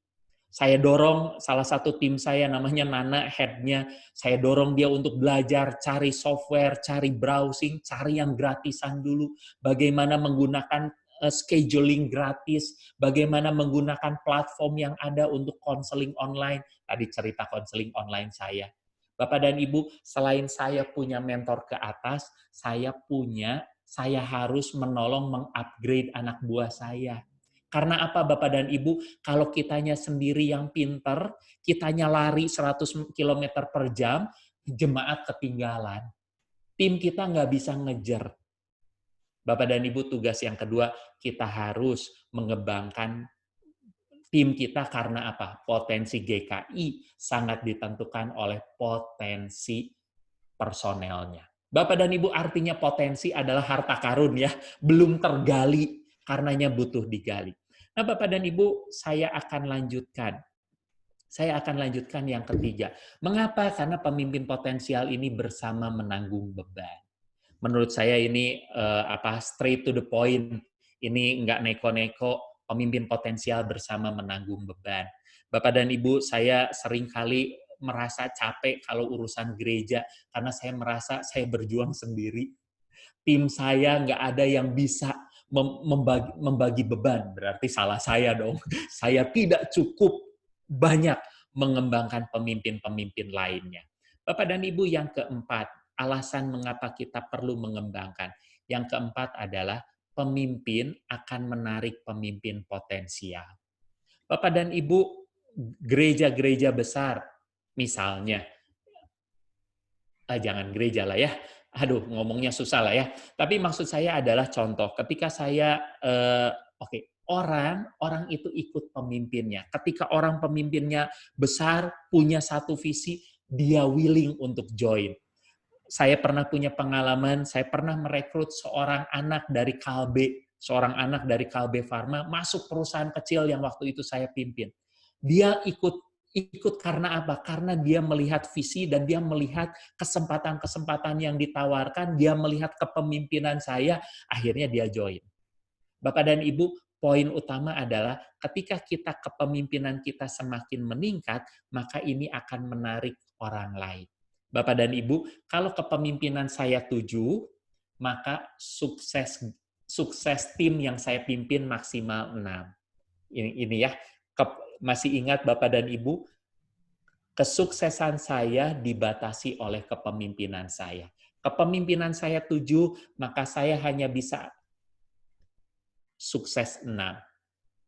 Saya dorong salah satu tim saya, namanya Nana, head-nya, saya dorong dia untuk belajar, cari software, cari browsing, cari yang gratisan dulu, bagaimana menggunakan scheduling gratis, bagaimana menggunakan platform yang ada untuk konseling online. Tadi cerita konseling online saya. Bapak dan Ibu, selain saya punya mentor ke atas, saya harus menolong mengupgrade anak buah saya. Karena apa Bapak dan Ibu? Kalau kitanya sendiri yang pinter, kitanya lari 100 km per jam, jemaat ketinggalan. Tim kita nggak bisa ngejar. Bapak dan Ibu, tugas yang kedua, kita harus mengembangkan tim kita karena apa? Potensi GKI sangat ditentukan oleh potensi personelnya. Bapak dan Ibu, artinya potensi adalah harta karun ya, belum tergali, karenanya butuh digali. Nah, Bapak dan Ibu, saya akan lanjutkan. Yang ketiga. Mengapa? Karena pemimpin potensial ini bersama menanggung beban. Menurut saya ini straight to the point. Ini nggak neko-neko, pemimpin potensial bersama menanggung beban. Bapak dan Ibu, saya seringkali merasa capek kalau urusan gereja, karena saya merasa saya berjuang sendiri. Tim saya nggak ada yang bisa membagi beban, berarti salah saya dong. Saya tidak cukup banyak mengembangkan pemimpin-pemimpin lainnya. Bapak dan Ibu, yang keempat, alasan mengapa kita perlu mengembangkan. Yang keempat adalah pemimpin akan menarik pemimpin potensial. Bapak dan Ibu, gereja-gereja besar, misalnya, jangan gereja lah ya, ngomongnya susah lah ya. Tapi maksud saya adalah contoh, ketika saya, orang itu ikut pemimpinnya. Ketika orang pemimpinnya besar, punya satu visi, dia willing untuk join. Saya pernah punya pengalaman, saya pernah merekrut seorang anak dari Kalbe Pharma masuk perusahaan kecil yang waktu itu saya pimpin. Dia ikut karena apa? Karena dia melihat visi dan dia melihat kesempatan-kesempatan yang ditawarkan, dia melihat kepemimpinan saya, akhirnya dia join. Bapak dan Ibu, poin utama adalah ketika kepemimpinan kita semakin meningkat, maka ini akan menarik orang lain. Bapak dan Ibu, kalau kepemimpinan saya 7, maka sukses tim yang saya pimpin maksimal 6. Ini ya, masih ingat Bapak dan Ibu, kesuksesan saya dibatasi oleh kepemimpinan saya. Kepemimpinan saya 7, maka saya hanya bisa sukses 6.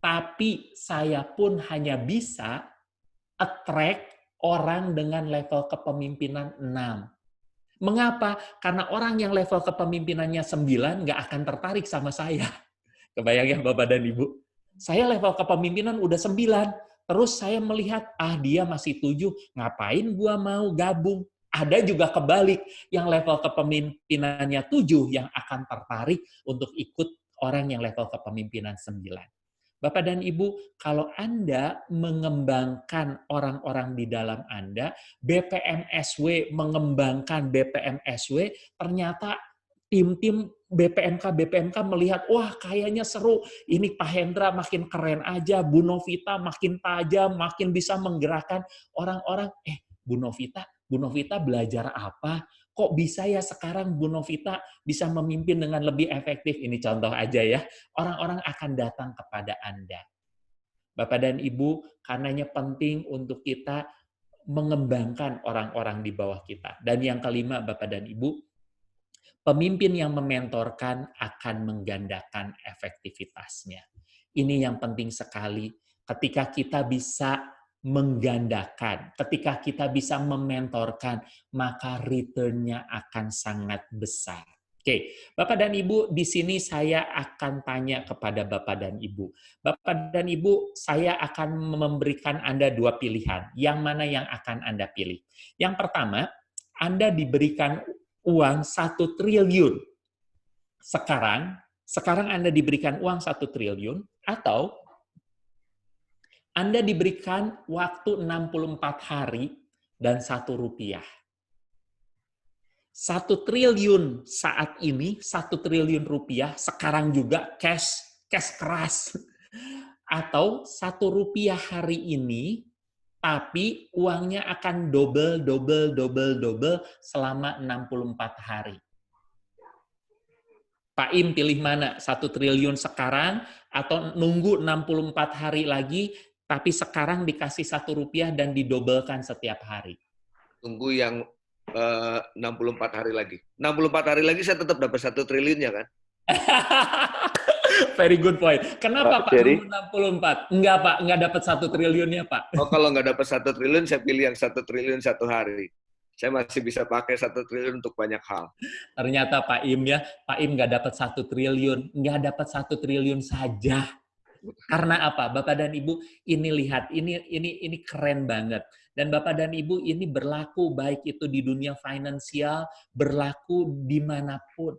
Tapi saya pun hanya bisa attract orang dengan level kepemimpinan 6. Mengapa? Karena orang yang level kepemimpinannya 9 nggak akan tertarik sama saya. Kebayang ya Bapak dan Ibu? Saya level kepemimpinan udah 9. Terus saya melihat, dia masih 7, ngapain gua mau gabung? Ada juga kebalik, yang level kepemimpinannya 7 yang akan tertarik untuk ikut orang yang level kepemimpinan 9. Bapak dan Ibu, kalau Anda mengembangkan orang-orang di dalam Anda, BPMSW mengembangkan BPMSW, ternyata tim-tim BPMK melihat, wah kayaknya seru, ini Pak Hendra makin keren aja, Bu Novita makin tajam, makin bisa menggerakkan orang-orang, Bu Novita belajar apa? Kok bisa ya sekarang Bu Novita bisa memimpin dengan lebih efektif? Ini contoh aja ya. Orang-orang akan datang kepada Anda. Bapak dan Ibu, karenanya penting untuk kita mengembangkan orang-orang di bawah kita. Dan yang kelima, Bapak dan Ibu, pemimpin yang mementorkan akan menggandakan efektivitasnya. Ini yang penting sekali. Ketika kita bisa menggandakan, ketika kita bisa mementorkan, maka return-nya akan sangat besar. Oke, Bapak dan Ibu, di sini saya akan tanya kepada Bapak dan Ibu. Bapak dan Ibu, saya akan memberikan Anda 2 pilihan. Yang mana yang akan Anda pilih? Yang pertama, Anda diberikan uang 1 triliun. Sekarang Anda diberikan uang 1 triliun, atau Anda diberikan waktu 64 hari dan 1 rupiah. 1 triliun saat ini, 1 triliun rupiah, sekarang juga cash keras. Atau 1 rupiah hari ini, tapi uangnya akan double selama 64 hari. Pak Im pilih mana? 1 triliun sekarang atau nunggu 64 hari lagi, tapi sekarang dikasih 1 rupiah dan didobelkan setiap hari? Tunggu yang 64 hari lagi. 64 hari lagi saya tetap dapat 1 triliun ya kan? Very good point. Kenapa Pak nunggu 64? Enggak Pak, enggak dapat 1 triliunnya Pak. Oh, kalau enggak dapat 1 triliun, saya pilih yang 1 triliun 1 hari. Saya masih bisa pakai 1 triliun untuk banyak hal. Ternyata Pak Im ya, Pak Im enggak dapat 1 triliun. Enggak dapat 1 triliun saja. Karena apa? Bapak dan Ibu, ini lihat, ini keren banget. Dan Bapak dan Ibu, ini berlaku baik itu di dunia finansial, berlaku dimanapun.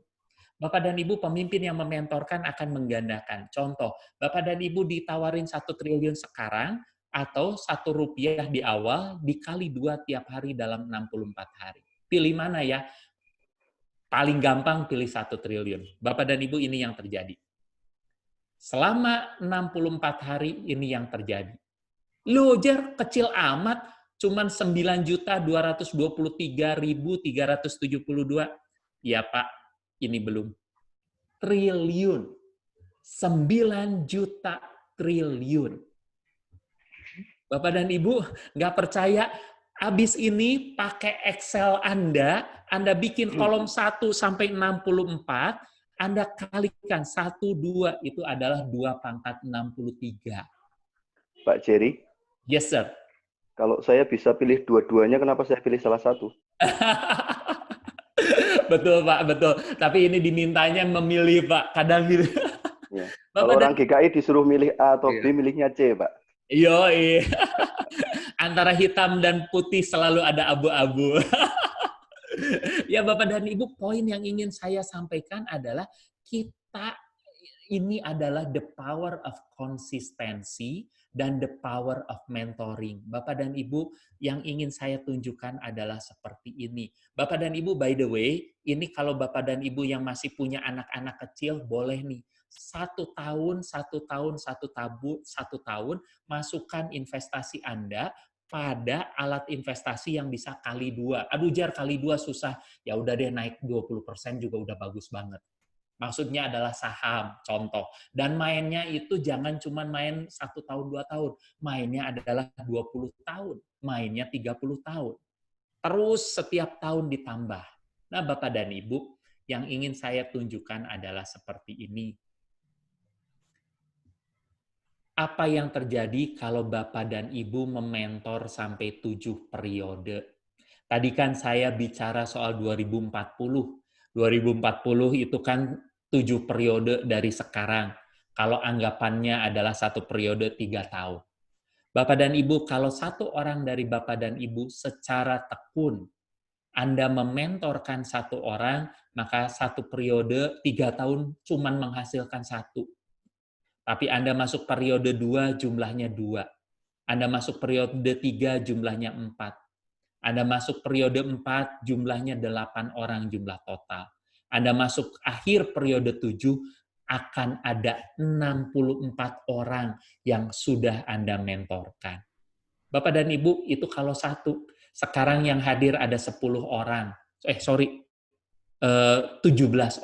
Bapak dan Ibu, pemimpin yang mementorkan akan menggandakan. Contoh, Bapak dan Ibu ditawarin 1 triliun sekarang, atau 1 rupiah di awal, dikali 2 tiap hari dalam 64 hari. Pilih mana ya? Paling gampang pilih 1 triliun. Bapak dan Ibu, ini yang terjadi. Selama 64 hari ini yang terjadi. Loh, Jer, kecil amat, cuman 9.223.372. Ya Pak, ini belum. Triliun. 9 juta triliun. Bapak dan Ibu, nggak percaya, habis ini pakai Excel Anda bikin kolom 1 sampai 64, Anda kalikan 1, 2, itu adalah 2 pangkat 63. Pak Jerry? Yes, sir. Kalau saya bisa pilih dua-duanya, kenapa saya pilih salah satu? Betul, Pak, betul. Tapi ini dimintanya memilih, Pak. Kadang gitu. Ya. Kalau orang GKI disuruh milih A atau B, milihnya C, Pak. Iya. Antara hitam dan putih selalu ada abu-abu. Ya, Bapak dan Ibu, poin yang ingin saya sampaikan adalah kita ini adalah the power of consistency dan the power of mentoring. Bapak dan Ibu, yang ingin saya tunjukkan adalah seperti ini. Bapak dan Ibu, by the way, ini kalau Bapak dan Ibu yang masih punya anak-anak kecil, boleh nih. 1 tahun, masukkan investasi Anda pada alat investasi yang bisa kali 2. Aduh, Jar, kali 2 susah. Ya udah deh, naik 20% juga udah bagus banget. Maksudnya adalah saham, contoh. Dan mainnya itu jangan cuma main 1 tahun, 2 tahun. Mainnya adalah 20 tahun. Mainnya 30 tahun. Terus setiap tahun ditambah. Nah, Bapak dan Ibu, yang ingin saya tunjukkan adalah seperti ini. Apa yang terjadi kalau Bapak dan Ibu mementor sampai 7 periode? Tadi kan saya bicara soal 2040. 2040 itu kan 7 periode dari sekarang. Kalau anggapannya adalah 1 periode 3 tahun. Bapak dan Ibu, kalau 1 orang dari Bapak dan Ibu secara tekun, Anda mementorkan 1 orang, maka 1 periode 3 tahun cuman menghasilkan 1. Tapi Anda masuk periode 2, jumlahnya 2. Anda masuk periode 3, jumlahnya 4. Anda masuk periode 4, jumlahnya 8 orang jumlah total. Anda masuk akhir periode 7, akan ada 64 orang yang sudah Anda mentorkan. Bapak dan Ibu, itu kalau 1. Sekarang yang hadir ada 10 orang. 17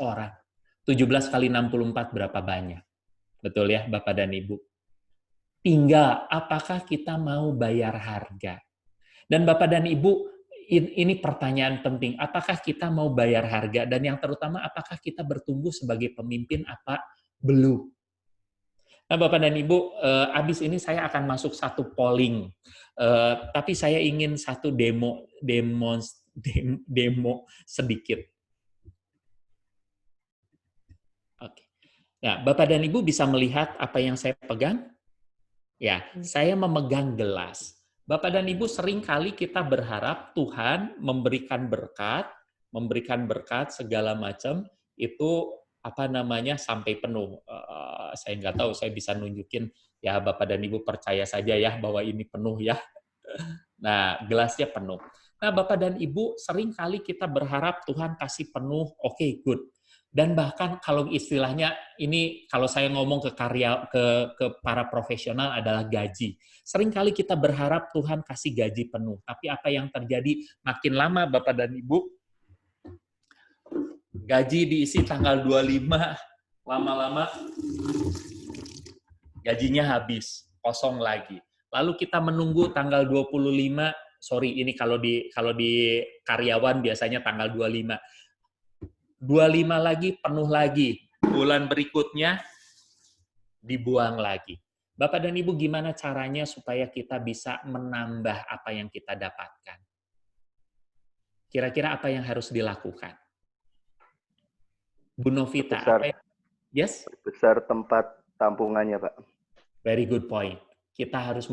orang. 17 kali 64 berapa banyak? Betul ya, Bapak dan Ibu? Tinggal, apakah kita mau bayar harga? Dan Bapak dan Ibu, ini pertanyaan penting. Apakah kita mau bayar harga? Dan yang terutama, apakah kita bertumbuh sebagai pemimpin apa belum? Nah, Bapak dan Ibu, abis ini saya akan masuk 1 polling. Tapi saya ingin 1 demo sedikit. Nah, Bapak dan Ibu bisa melihat apa yang saya pegang? Ya, saya memegang gelas. Bapak dan Ibu, seringkali kita berharap Tuhan memberikan berkat segala macam, itu sampai penuh. Saya nggak tahu, saya bisa nunjukin, ya Bapak dan Ibu percaya saja ya bahwa ini penuh ya. Nah, gelasnya penuh. Nah, Bapak dan Ibu, seringkali kita berharap Tuhan kasih penuh, oke, good. Dan bahkan kalau istilahnya ini, kalau saya ngomong ke para profesional adalah gaji. Seringkali kita berharap Tuhan kasih gaji penuh. Tapi apa yang terjadi makin lama Bapak dan Ibu, gaji diisi tanggal 25, lama-lama gajinya habis, kosong lagi. Lalu kita menunggu tanggal 25, ini kalau di karyawan biasanya tanggal 25. 25 lagi, penuh lagi. Bulan berikutnya, dibuang lagi. Bapak dan Ibu, gimana caranya supaya kita bisa menambah apa yang kita dapatkan? Kira-kira apa yang harus dilakukan? Bu Novita, yes? Besar tempat tampungannya, Pak. Very good point. Kita harus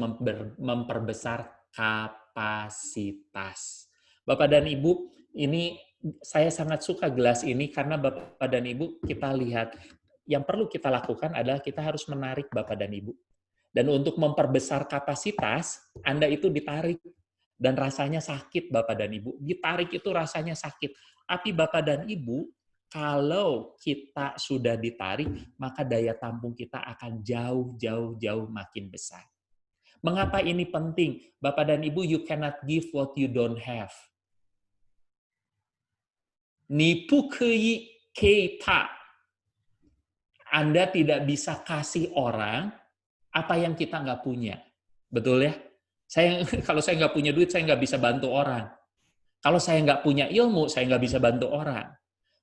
memperbesar kapasitas. Bapak dan Ibu, ini saya sangat suka gelas ini karena Bapak dan Ibu, kita lihat yang perlu kita lakukan adalah kita harus menarik Bapak dan Ibu. Dan untuk memperbesar kapasitas, Anda itu ditarik dan rasanya sakit Bapak dan Ibu. Ditarik itu rasanya sakit. Tapi Bapak dan Ibu, kalau kita sudah ditarik, maka daya tampung kita akan jauh makin besar. Mengapa ini penting? Bapak dan Ibu, you cannot give what you don't have. 你不可以给他 Anda tidak bisa kasih orang apa yang kita nggak punya. Betul ya? Kalau saya nggak punya duit, saya nggak bisa bantu orang. Kalau saya nggak punya ilmu, saya nggak bisa bantu orang.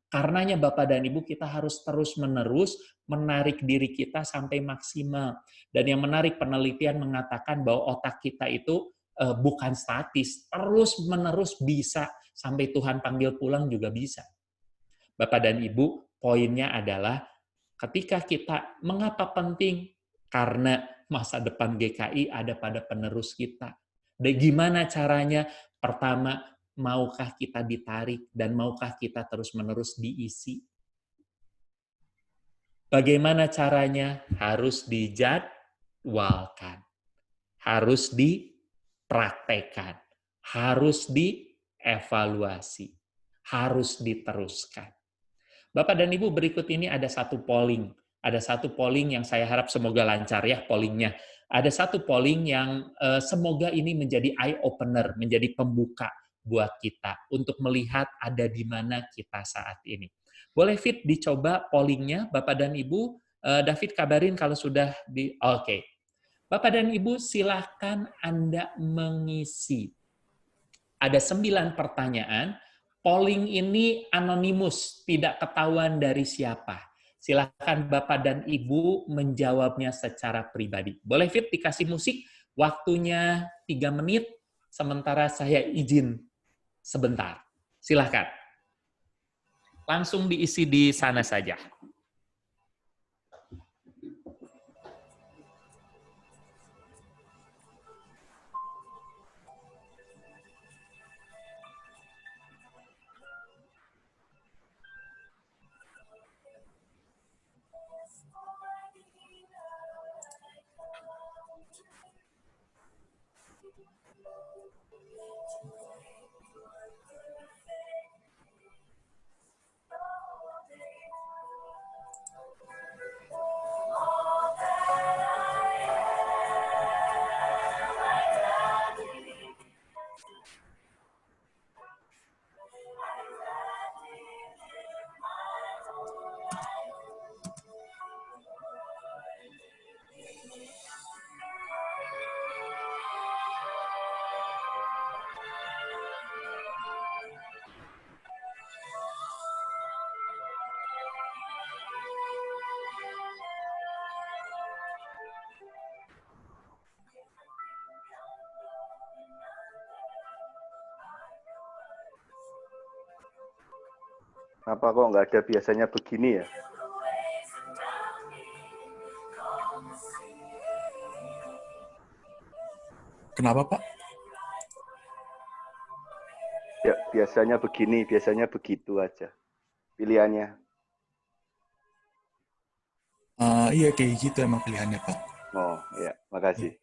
Karenanya Bapak dan Ibu, kita harus terus-menerus menarik diri kita sampai maksimal. Dan yang menarik, penelitian mengatakan bahwa otak kita itu bukan statis, terus-menerus bisa, sampai Tuhan panggil pulang juga bisa. Bapak dan Ibu, poinnya adalah ketika kita, mengapa penting? Karena masa depan GKI ada pada penerus kita. Dan gimana caranya? Pertama, maukah kita ditarik dan maukah kita terus-menerus diisi? Bagaimana caranya? Harus dijadwalkan, harus dipraktekkan, harus dievaluasi, harus diteruskan. Bapak dan Ibu, berikut ini ada satu polling. Ada satu polling yang saya harap semoga lancar ya pollingnya. Ada satu polling yang semoga ini menjadi eye-opener, menjadi pembuka buat kita untuk melihat ada di mana kita saat ini. Boleh Fit dicoba pollingnya, Bapak dan Ibu. David kabarin kalau sudah di. Oke. Bapak dan Ibu, silakan Anda mengisi. Ada 9 pertanyaan. Polling ini anonimus, tidak ketahuan dari siapa. Silakan Bapak dan Ibu menjawabnya secara pribadi. Boleh Fit dikasih musik, waktunya 3 menit, sementara saya izin sebentar. Silahkan. Langsung diisi di sana saja. Kenapa kok nggak ada biasanya begini ya? Kenapa, Pak? Ya, biasanya begini, biasanya begitu aja. Pilihannya. Iya, kayak gitu emang pilihannya, Pak. Oh, ya, makasih.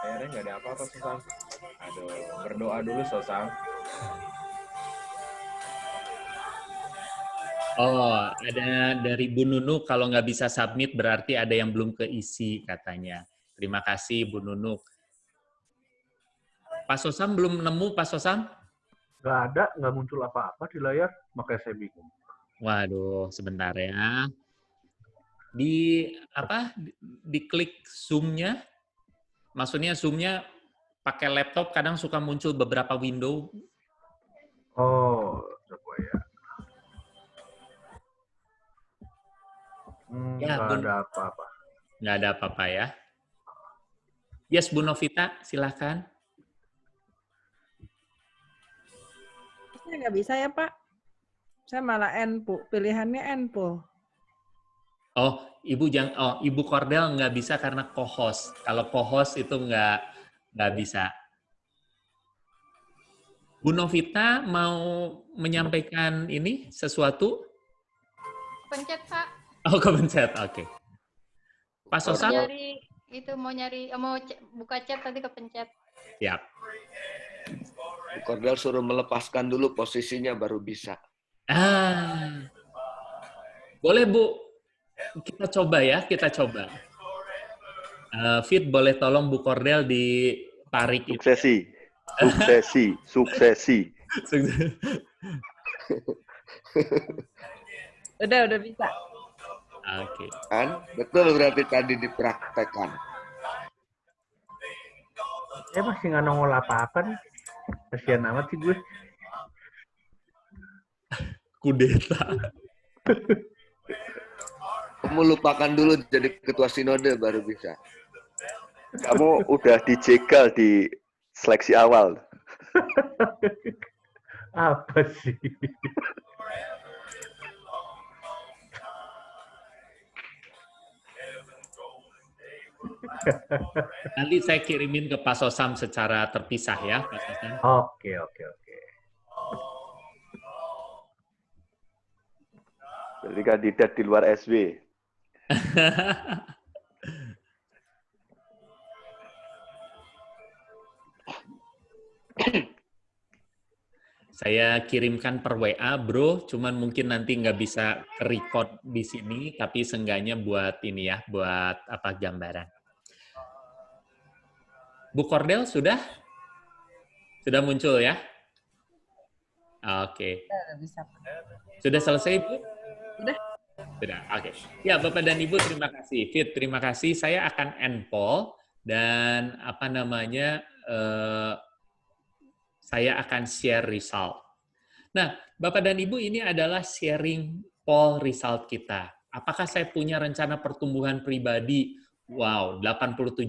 Akhirnya nggak ada apa-apa, Sosam. Aduh, berdoa dulu, Sosam. Oh, ada dari Bu Nunu, kalau nggak bisa submit berarti ada yang belum keisi katanya. Terima kasih Bu Nunu. Pak Sosam belum nemu, Pak Sosam? Nggak ada, nggak muncul apa-apa di layar, makanya saya bingung. Waduh, sebentar ya. Di apa? Diklik Zoom-nya. Maksudnya Zoom-nya pakai laptop kadang suka muncul beberapa window. Oh, coba ya. Ya, Nggak ada apa-apa. Nggak ada apa-apa ya. Yes, Bu Novita, silakan. Saya nggak bisa ya, Pak. Saya malah NPU. Pilihannya NPU. Oh, Ibu Cordel nggak bisa karena co-host. Kalau co-host itu nggak bisa. Bu Novita mau menyampaikan ini sesuatu? Pencet, Pak. Oh, kepencet. Oke. Pak Sosam? Itu mau buka chat tadi kepencet. Siap. Bu Kordel suruh melepaskan dulu posisinya baru bisa. Boleh Bu, kita coba ya, kita coba. Fit, boleh tolong Bu Kordel ditarik. Suksesi. Udah bisa. Oke. Kan? Betul berarti tadi dipraktekkan. Saya masih nggak nongol apa-apa nih. Kasian amat sih gue. Kudeta. Kamu lupakan dulu jadi ketua sinode baru bisa. Kamu udah dijegal di seleksi awal. Apa sih? Nanti saya kirimin ke Pak Sosam secara terpisah ya, Pak Sosam. Oke. Jadi kandidat di luar SW. Saya kirimkan per WA, bro. Cuman mungkin nanti nggak bisa record di sini, tapi seenggaknya buat ini ya, buat apa gambaran. Bu Kordel sudah? Sudah muncul ya? Oke. Sudah selesai, Bu? Sudah, oke. Ya, Bapak dan Ibu, terima kasih. Fit, terima kasih. Saya akan end poll dan apa namanya, saya akan share result. Nah, Bapak dan Ibu, ini adalah sharing poll result kita. Apakah saya punya rencana pertumbuhan pribadi? Wow, 87%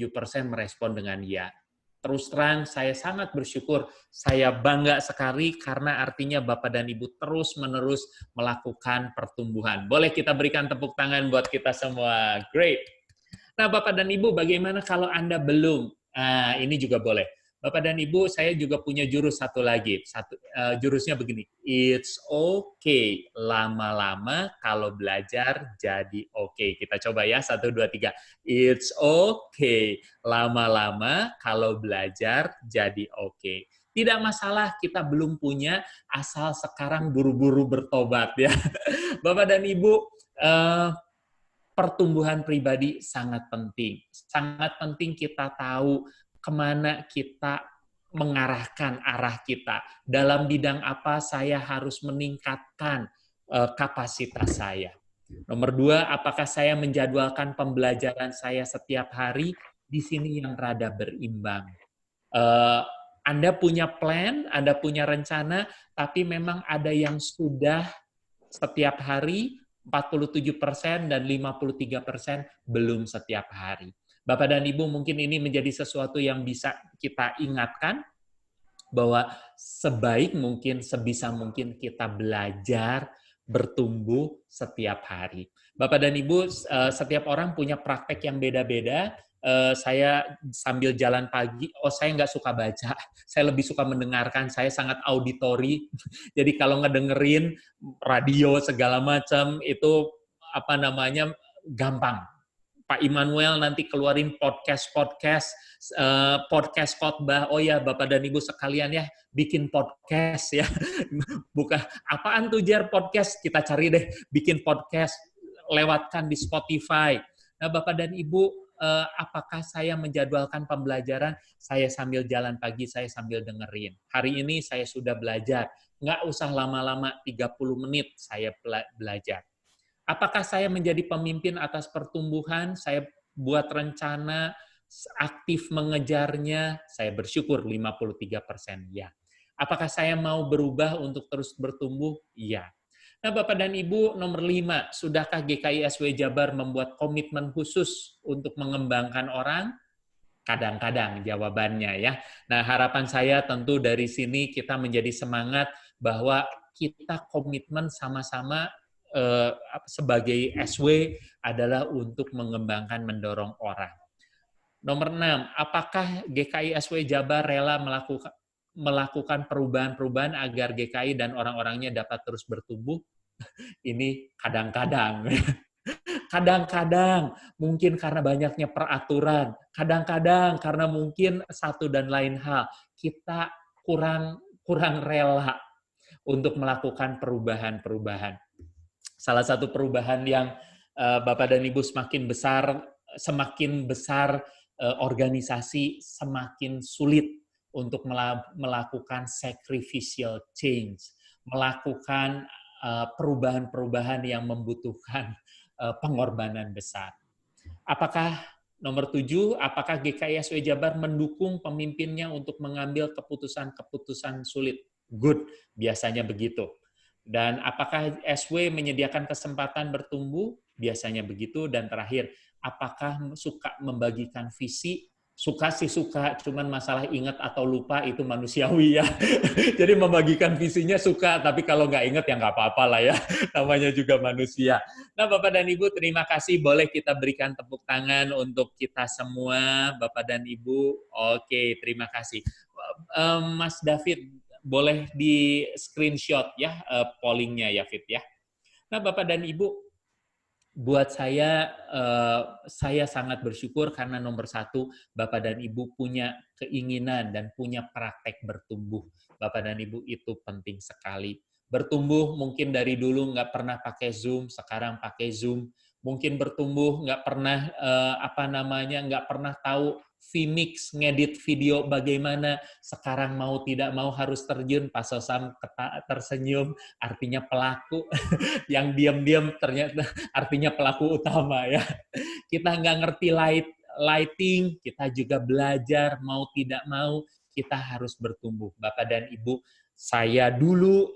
merespon dengan ya. Terus terang, saya sangat bersyukur, saya bangga sekali karena artinya Bapak dan Ibu terus-menerus melakukan pertumbuhan. Boleh kita berikan tepuk tangan buat kita semua. Great. Nah, Bapak dan Ibu, bagaimana kalau Anda belum? Nah, ini juga boleh. Bapak dan Ibu, saya juga punya jurus satu lagi. Jurusnya begini, it's okay lama-lama kalau belajar jadi okay. Kita coba ya, 1, 2, 3. It's okay lama-lama kalau belajar jadi okay. Tidak masalah kita belum punya, asal sekarang buru-buru bertobat ya. Bapak dan Ibu, pertumbuhan pribadi sangat penting. Sangat penting kita tahu kemana kita mengarahkan arah kita. Dalam bidang apa saya harus meningkatkan kapasitas saya. Nomor 2, apakah saya menjadwalkan pembelajaran saya setiap hari? Di sini yang rada berimbang. Anda punya plan, Anda punya rencana, tapi memang ada yang sudah setiap hari, 47% dan 53% belum setiap hari. Bapak dan Ibu, mungkin ini menjadi sesuatu yang bisa kita ingatkan, bahwa sebaik mungkin, sebisa mungkin kita belajar, bertumbuh setiap hari. Bapak dan Ibu, setiap orang punya praktek yang beda-beda. Saya sambil jalan pagi, saya nggak suka baca, saya lebih suka mendengarkan, saya sangat auditory. Jadi kalau ngedengerin radio segala macam, itu apa namanya, gampang. Pak Immanuel nanti keluarin podcast khotbah. Oh ya, Bapak dan Ibu sekalian ya, bikin podcast ya. Bukan apaan tuh Jar podcast? Kita cari deh, bikin podcast, lewatkan di Spotify. Nah, Bapak dan Ibu, apakah saya menjadwalkan pembelajaran? Saya sambil jalan pagi, saya sambil dengerin. Hari ini saya sudah belajar. Nggak usah lama-lama, 30 menit saya belajar. Apakah saya menjadi pemimpin atas pertumbuhan? Saya buat rencana, aktif mengejarnya, saya bersyukur 53% ya. Apakah saya mau berubah untuk terus bertumbuh? Ya. Nah, Bapak dan Ibu, nomor 5, sudahkah GKI-SW Jabar membuat komitmen khusus untuk mengembangkan orang? Kadang-kadang jawabannya ya. Nah, harapan saya tentu dari sini kita menjadi semangat bahwa kita komitmen sama-sama sebagai SW adalah untuk mengembangkan, mendorong orang. Nomor 6, apakah GKI SW Jabar rela melakukan perubahan-perubahan agar GKI dan orang-orangnya dapat terus bertumbuh? Ini kadang-kadang. Kadang-kadang mungkin karena banyaknya peraturan, kadang-kadang karena mungkin satu dan lain hal, kita kurang rela untuk melakukan perubahan-perubahan. Salah satu perubahan yang Bapak dan Ibu semakin besar organisasi, semakin sulit untuk melakukan sacrificial change, melakukan perubahan-perubahan yang membutuhkan pengorbanan besar. Apakah nomor 7, apakah GKI-SW Jabar mendukung pemimpinnya untuk mengambil keputusan-keputusan sulit? Good, biasanya begitu. Dan apakah SW menyediakan kesempatan bertumbuh? Biasanya begitu. Dan terakhir, apakah suka membagikan visi? Suka sih suka, cuman masalah ingat atau lupa itu manusiawi ya. Jadi membagikan visinya suka, tapi kalau nggak ingat ya nggak apa-apa lah ya. Namanya juga manusia. Nah Bapak dan Ibu, terima kasih. Boleh kita berikan tepuk tangan untuk kita semua, Bapak dan Ibu. Oke, terima kasih. Mas David, boleh di screenshot ya pollingnya ya Fit ya. Nah Bapak dan Ibu, buat saya sangat bersyukur karena nomor 1, Bapak dan Ibu punya keinginan dan punya praktek bertumbuh. Bapak dan Ibu itu penting sekali. Bertumbuh mungkin dari dulu nggak pernah pakai Zoom, sekarang pakai Zoom. Mungkin bertumbuh nggak pernah nggak pernah tahu vMix, ngedit video bagaimana, sekarang mau tidak mau harus terjun, Pak Sosam tersenyum, artinya pelaku, yang diam-diam ternyata artinya pelaku utama ya. Kita nggak ngerti lighting, kita juga belajar, mau tidak mau, kita harus bertumbuh. Bapak dan Ibu, saya dulu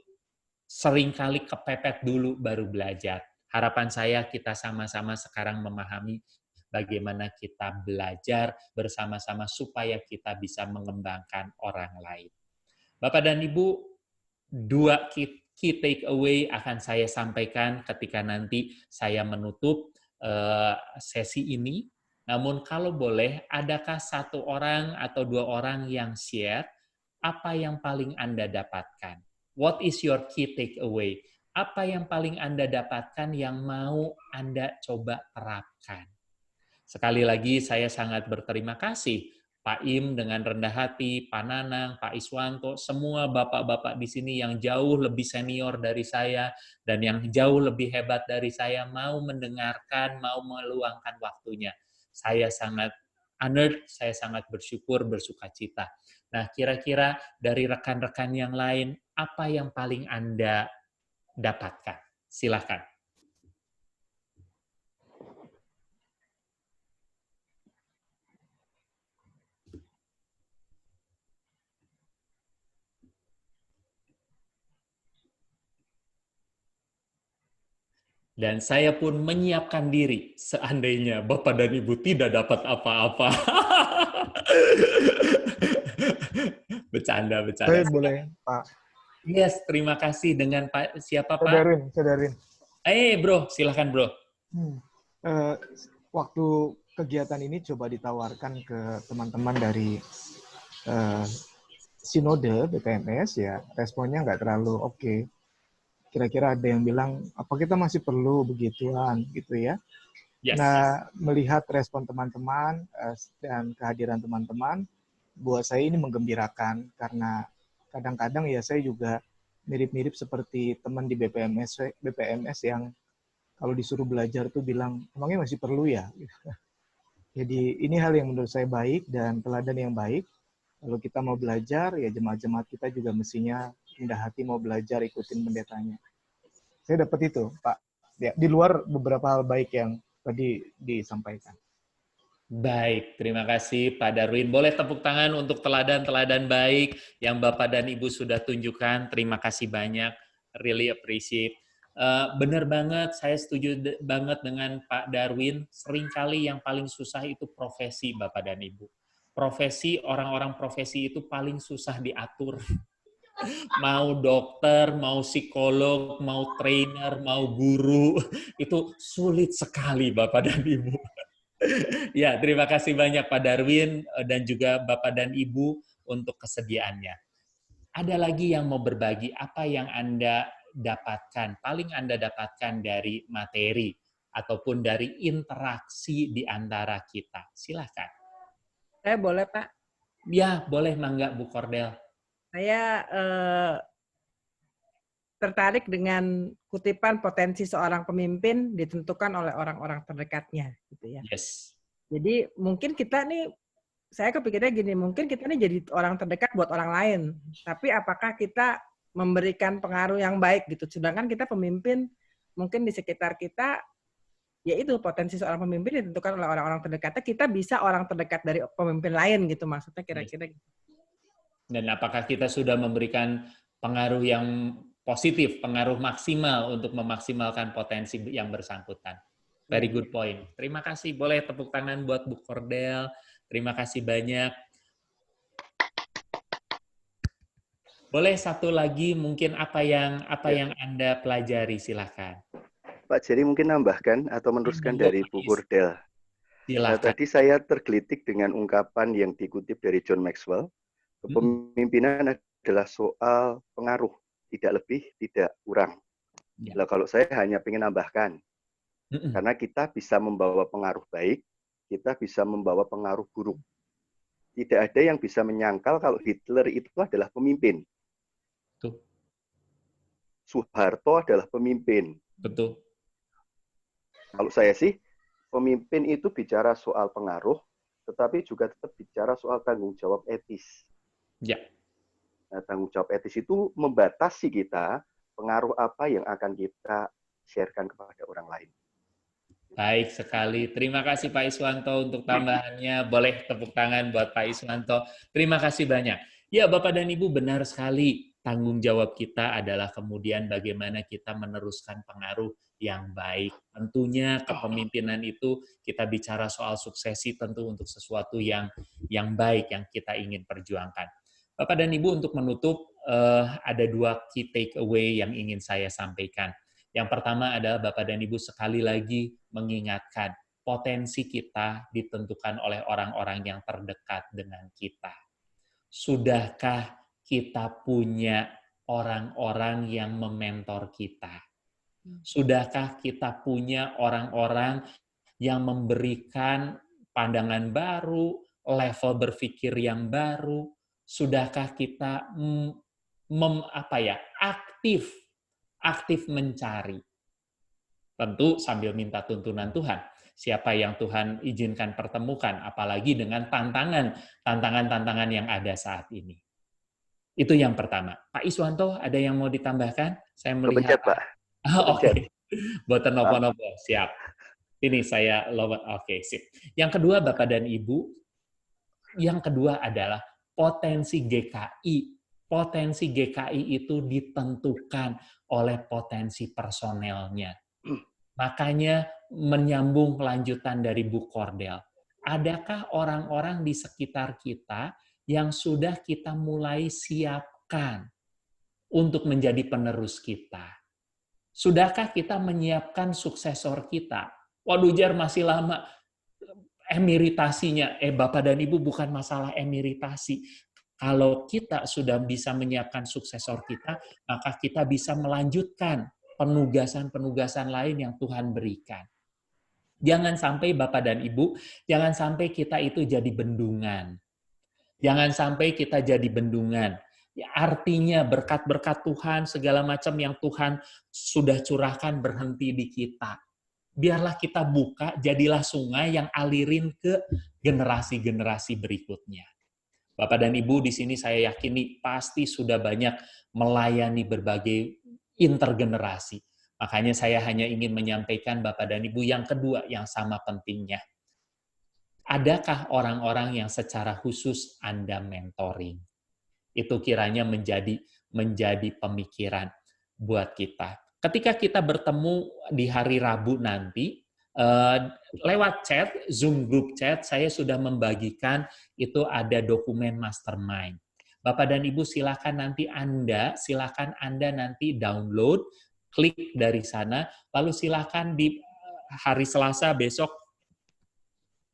seringkali kepepet dulu baru belajar. Harapan saya kita sama-sama sekarang memahami bagaimana kita belajar bersama-sama supaya kita bisa mengembangkan orang lain. Bapak dan Ibu, 2 key take away akan saya sampaikan ketika nanti saya menutup sesi ini. Namun kalau boleh, adakah 1 orang atau 2 orang yang share apa yang paling Anda dapatkan? What is your key take away? Apa yang paling Anda dapatkan yang mau Anda coba terapkan? Sekali lagi saya sangat berterima kasih Pak Im dengan rendah hati, Pak Nanang, Pak Iswanto, semua bapak-bapak di sini yang jauh lebih senior dari saya dan yang jauh lebih hebat dari saya mau mendengarkan, mau meluangkan waktunya. Saya sangat honored, saya sangat bersyukur, bersukacita. Nah, kira-kira dari rekan-rekan yang lain, apa yang paling Anda dapatkan? Silakan. Dan saya pun menyiapkan diri seandainya Bapak dan Ibu tidak dapat apa-apa. Bercanda. Saya boleh, Pak. Yes, terima kasih. Dengan Pak siapa Pak? Saudara. Bro, silakan bro. Waktu kegiatan ini coba ditawarkan ke teman-teman dari Sinode BPMS ya, responnya nggak terlalu oke. Kira-kira ada yang bilang, apa kita masih perlu begituan gitu ya. Yes. Nah, melihat respon teman-teman dan kehadiran teman-teman, buat saya ini menggembirakan karena kadang-kadang ya saya juga mirip-mirip seperti teman di BPMS yang kalau disuruh belajar tuh bilang, emangnya masih perlu ya? Jadi ini hal yang menurut saya baik dan teladan yang baik. Kalau kita mau belajar, ya jemaat-jemaat kita juga mestinya rendah hati mau belajar, ikutin pendetanya. Saya dapat itu, Pak. Ya, di luar beberapa hal baik yang tadi disampaikan. Baik, terima kasih Pak Darwin. Boleh tepuk tangan untuk teladan-teladan baik yang Bapak dan Ibu sudah tunjukkan. Terima kasih banyak, really appreciate. Benar banget, saya setuju banget dengan Pak Darwin. Seringkali yang paling susah itu profesi Bapak dan Ibu. Profesi, orang-orang profesi itu paling susah diatur. Mau dokter, mau psikolog, mau trainer, mau guru, itu sulit sekali Bapak dan Ibu. Ya, terima kasih banyak Pak Darwin dan juga Bapak dan Ibu untuk kesediaannya. Ada lagi yang mau berbagi apa yang Anda dapatkan, paling Anda dapatkan dari materi. ataupun dari interaksi di antara kita. Silahkan. Saya boleh, Pak? Ya, boleh, mangga Bu Cordel. Saya tertarik dengan kutipan potensi seorang pemimpin ditentukan oleh orang-orang terdekatnya, gitu ya. Yes. Jadi mungkin kita nih, saya kepikirnya gini, mungkin kita nih jadi orang terdekat buat orang lain, tapi apakah kita memberikan pengaruh yang baik gitu? Sedangkan kita pemimpin, mungkin di sekitar kita, yaitu potensi seorang pemimpin ditentukan oleh orang-orang terdekatnya, kita bisa orang terdekat dari pemimpin lain gitu, maksudnya kira-kira gitu. Dan apakah kita sudah memberikan pengaruh yang positif, pengaruh maksimal untuk memaksimalkan potensi yang bersangkutan. Very good point. Terima kasih. Boleh tepuk tangan buat Bu Cordel. Terima kasih banyak. Boleh satu lagi mungkin apa yang Anda pelajari, silakan. Pak Jerry mungkin nambahkan atau meneruskan dari Bu Cordel. Silakan. Tadi saya tergelitik dengan ungkapan yang dikutip dari John Maxwell. Kepemimpinan adalah soal pengaruh. Tidak lebih, tidak kurang. Nah, kalau saya hanya ingin nambahkan, karena kita bisa membawa pengaruh baik, kita bisa membawa pengaruh buruk. Tidak ada yang bisa menyangkal kalau Hitler itu adalah pemimpin. Betul. Soeharto adalah pemimpin. Betul. Kalau saya sih, pemimpin itu bicara soal pengaruh, tetapi juga tetap bicara soal tanggung jawab etis. Ya. Nah, tanggung jawab etis itu membatasi kita pengaruh apa yang akan kita sharekan kepada orang lain. Baik sekali. Terima kasih Pak Iswanto untuk tambahannya. Boleh tepuk tangan buat Pak Iswanto. Terima kasih banyak. Ya, Bapak dan Ibu, benar sekali. Tanggung jawab kita adalah kemudian bagaimana kita meneruskan pengaruh yang baik. Tentunya kepemimpinan itu kita bicara soal suksesi tentu untuk sesuatu yang baik yang kita ingin perjuangkan. Bapak dan Ibu, untuk menutup, ada dua key takeaway yang ingin saya sampaikan. Yang pertama adalah Bapak dan Ibu sekali lagi mengingatkan potensi kita ditentukan oleh orang-orang yang terdekat dengan kita. Sudahkah kita punya orang-orang yang mementor kita? Sudahkah kita punya orang-orang yang memberikan pandangan baru, level berpikir yang baru? Sudahkah kita aktif mencari? Tentu sambil minta tuntunan Tuhan. Siapa yang Tuhan izinkan pertemukan, apalagi dengan tantangan yang ada saat ini. Itu yang pertama. Pak Iswanto, ada yang mau ditambahkan? Saya melihat. Kepencet, Pak. Oke. Boten nopo-nopo, siap. Ini saya lowat. Oke, sip. Yang kedua, Bapak dan Ibu, yang kedua adalah potensi GKI. Potensi GKI itu ditentukan oleh potensi personelnya. Makanya menyambung lanjutan dari Bu Cordel. Adakah orang-orang di sekitar kita yang sudah kita mulai siapkan untuk menjadi penerus kita? Sudahkah kita menyiapkan suksesor kita? Waduh, Jar, masih lama. Emeritasinya, Bapak dan Ibu, bukan masalah emeritasi. Kalau kita sudah bisa menyiapkan suksesor kita, maka kita bisa melanjutkan penugasan-penugasan lain yang Tuhan berikan. Jangan sampai Bapak dan Ibu, jangan sampai kita itu jadi bendungan. Jangan sampai kita jadi bendungan. Ya, artinya berkat-berkat Tuhan, segala macam yang Tuhan sudah curahkan berhenti di kita. Biarlah kita buka, jadilah sungai yang alirin ke generasi-generasi berikutnya. Bapak dan Ibu, di sini saya yakini pasti sudah banyak melayani berbagai intergenerasi. Makanya saya hanya ingin menyampaikan Bapak dan Ibu yang kedua yang sama pentingnya. Adakah orang-orang yang secara khusus Anda mentoring? Itu kiranya menjadi pemikiran buat kita. Ketika kita bertemu di hari Rabu nanti, lewat chat, Zoom group chat, saya sudah membagikan itu ada dokumen mastermind. Bapak dan Ibu silakan Anda nanti download, klik dari sana, lalu silakan di hari Selasa besok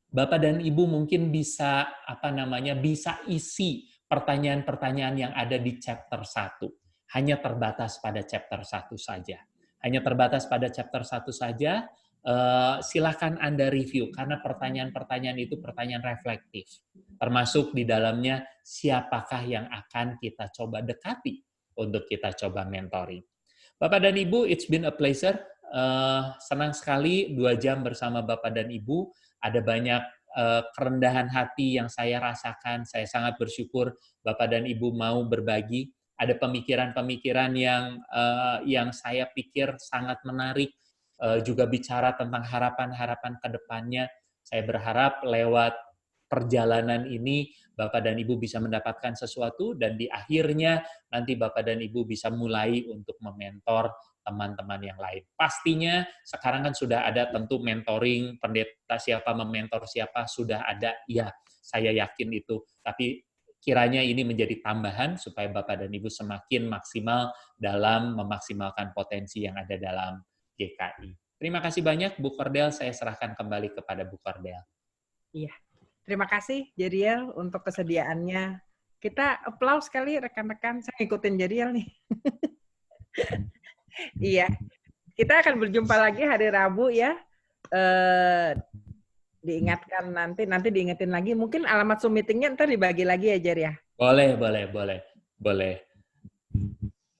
Bapak dan Ibu mungkin bisa bisa isi pertanyaan-pertanyaan yang ada di chapter 1. Hanya terbatas pada chapter 1 saja. Hanya terbatas pada chapter 1 saja. silakan Anda review, karena pertanyaan-pertanyaan itu pertanyaan reflektif. Termasuk di dalamnya siapakah yang akan kita coba dekati untuk kita coba mentoring. Bapak dan Ibu, it's been a pleasure. Senang sekali 2 jam bersama Bapak dan Ibu. Ada banyak kerendahan hati yang saya rasakan. Saya sangat bersyukur Bapak dan Ibu mau berbagi. Ada pemikiran-pemikiran yang saya pikir sangat menarik. Juga bicara tentang harapan-harapan ke depannya. Saya berharap lewat perjalanan ini Bapak dan Ibu bisa mendapatkan sesuatu, dan di akhirnya nanti Bapak dan Ibu bisa mulai untuk mementor teman-teman yang lain. Pastinya sekarang kan sudah ada tentu mentoring, pendeta siapa mementor siapa, sudah ada, ya saya yakin itu. Tapi kiranya ini menjadi tambahan supaya Bapak dan Ibu semakin maksimal dalam memaksimalkan potensi yang ada dalam GKI. Terima kasih banyak Bu Cordel, saya serahkan kembali kepada Bu Cordel. Iya, terima kasih Jeriel untuk kesediaannya. Kita applause sekali rekan-rekan, saya ikutin Jeriel nih. Iya, kita akan berjumpa lagi hari Rabu ya. Diingatkan nanti diingetin lagi. Mungkin alamat Zoom meeting-nya ntar dibagi lagi ya Jer ya. Boleh.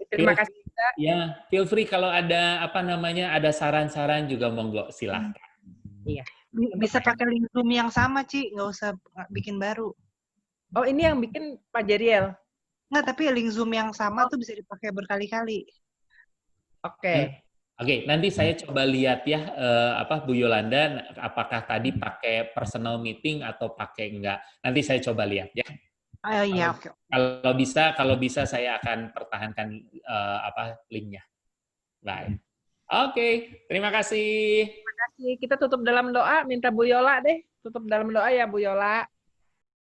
Terima kasih. Ya, feel free kalau ada ada saran-saran juga monggo silahkan. Iya. Bisa pakai link Zoom yang sama, Ci, nggak usah bikin baru. Oh, ini yang bikin Pak Jeriel. Nggak, tapi link Zoom yang sama tuh bisa dipakai berkali-kali. Oke. Oke, nanti saya coba lihat ya Bu Yolanda apakah tadi pakai personal meeting atau pakai enggak. Nanti saya coba lihat ya. Iya, oke. Kalau bisa saya akan pertahankan linknya. Baik. Oke, terima kasih. Terima kasih. Kita tutup dalam doa, minta Bu Yola deh. Tutup dalam doa ya Bu Yola.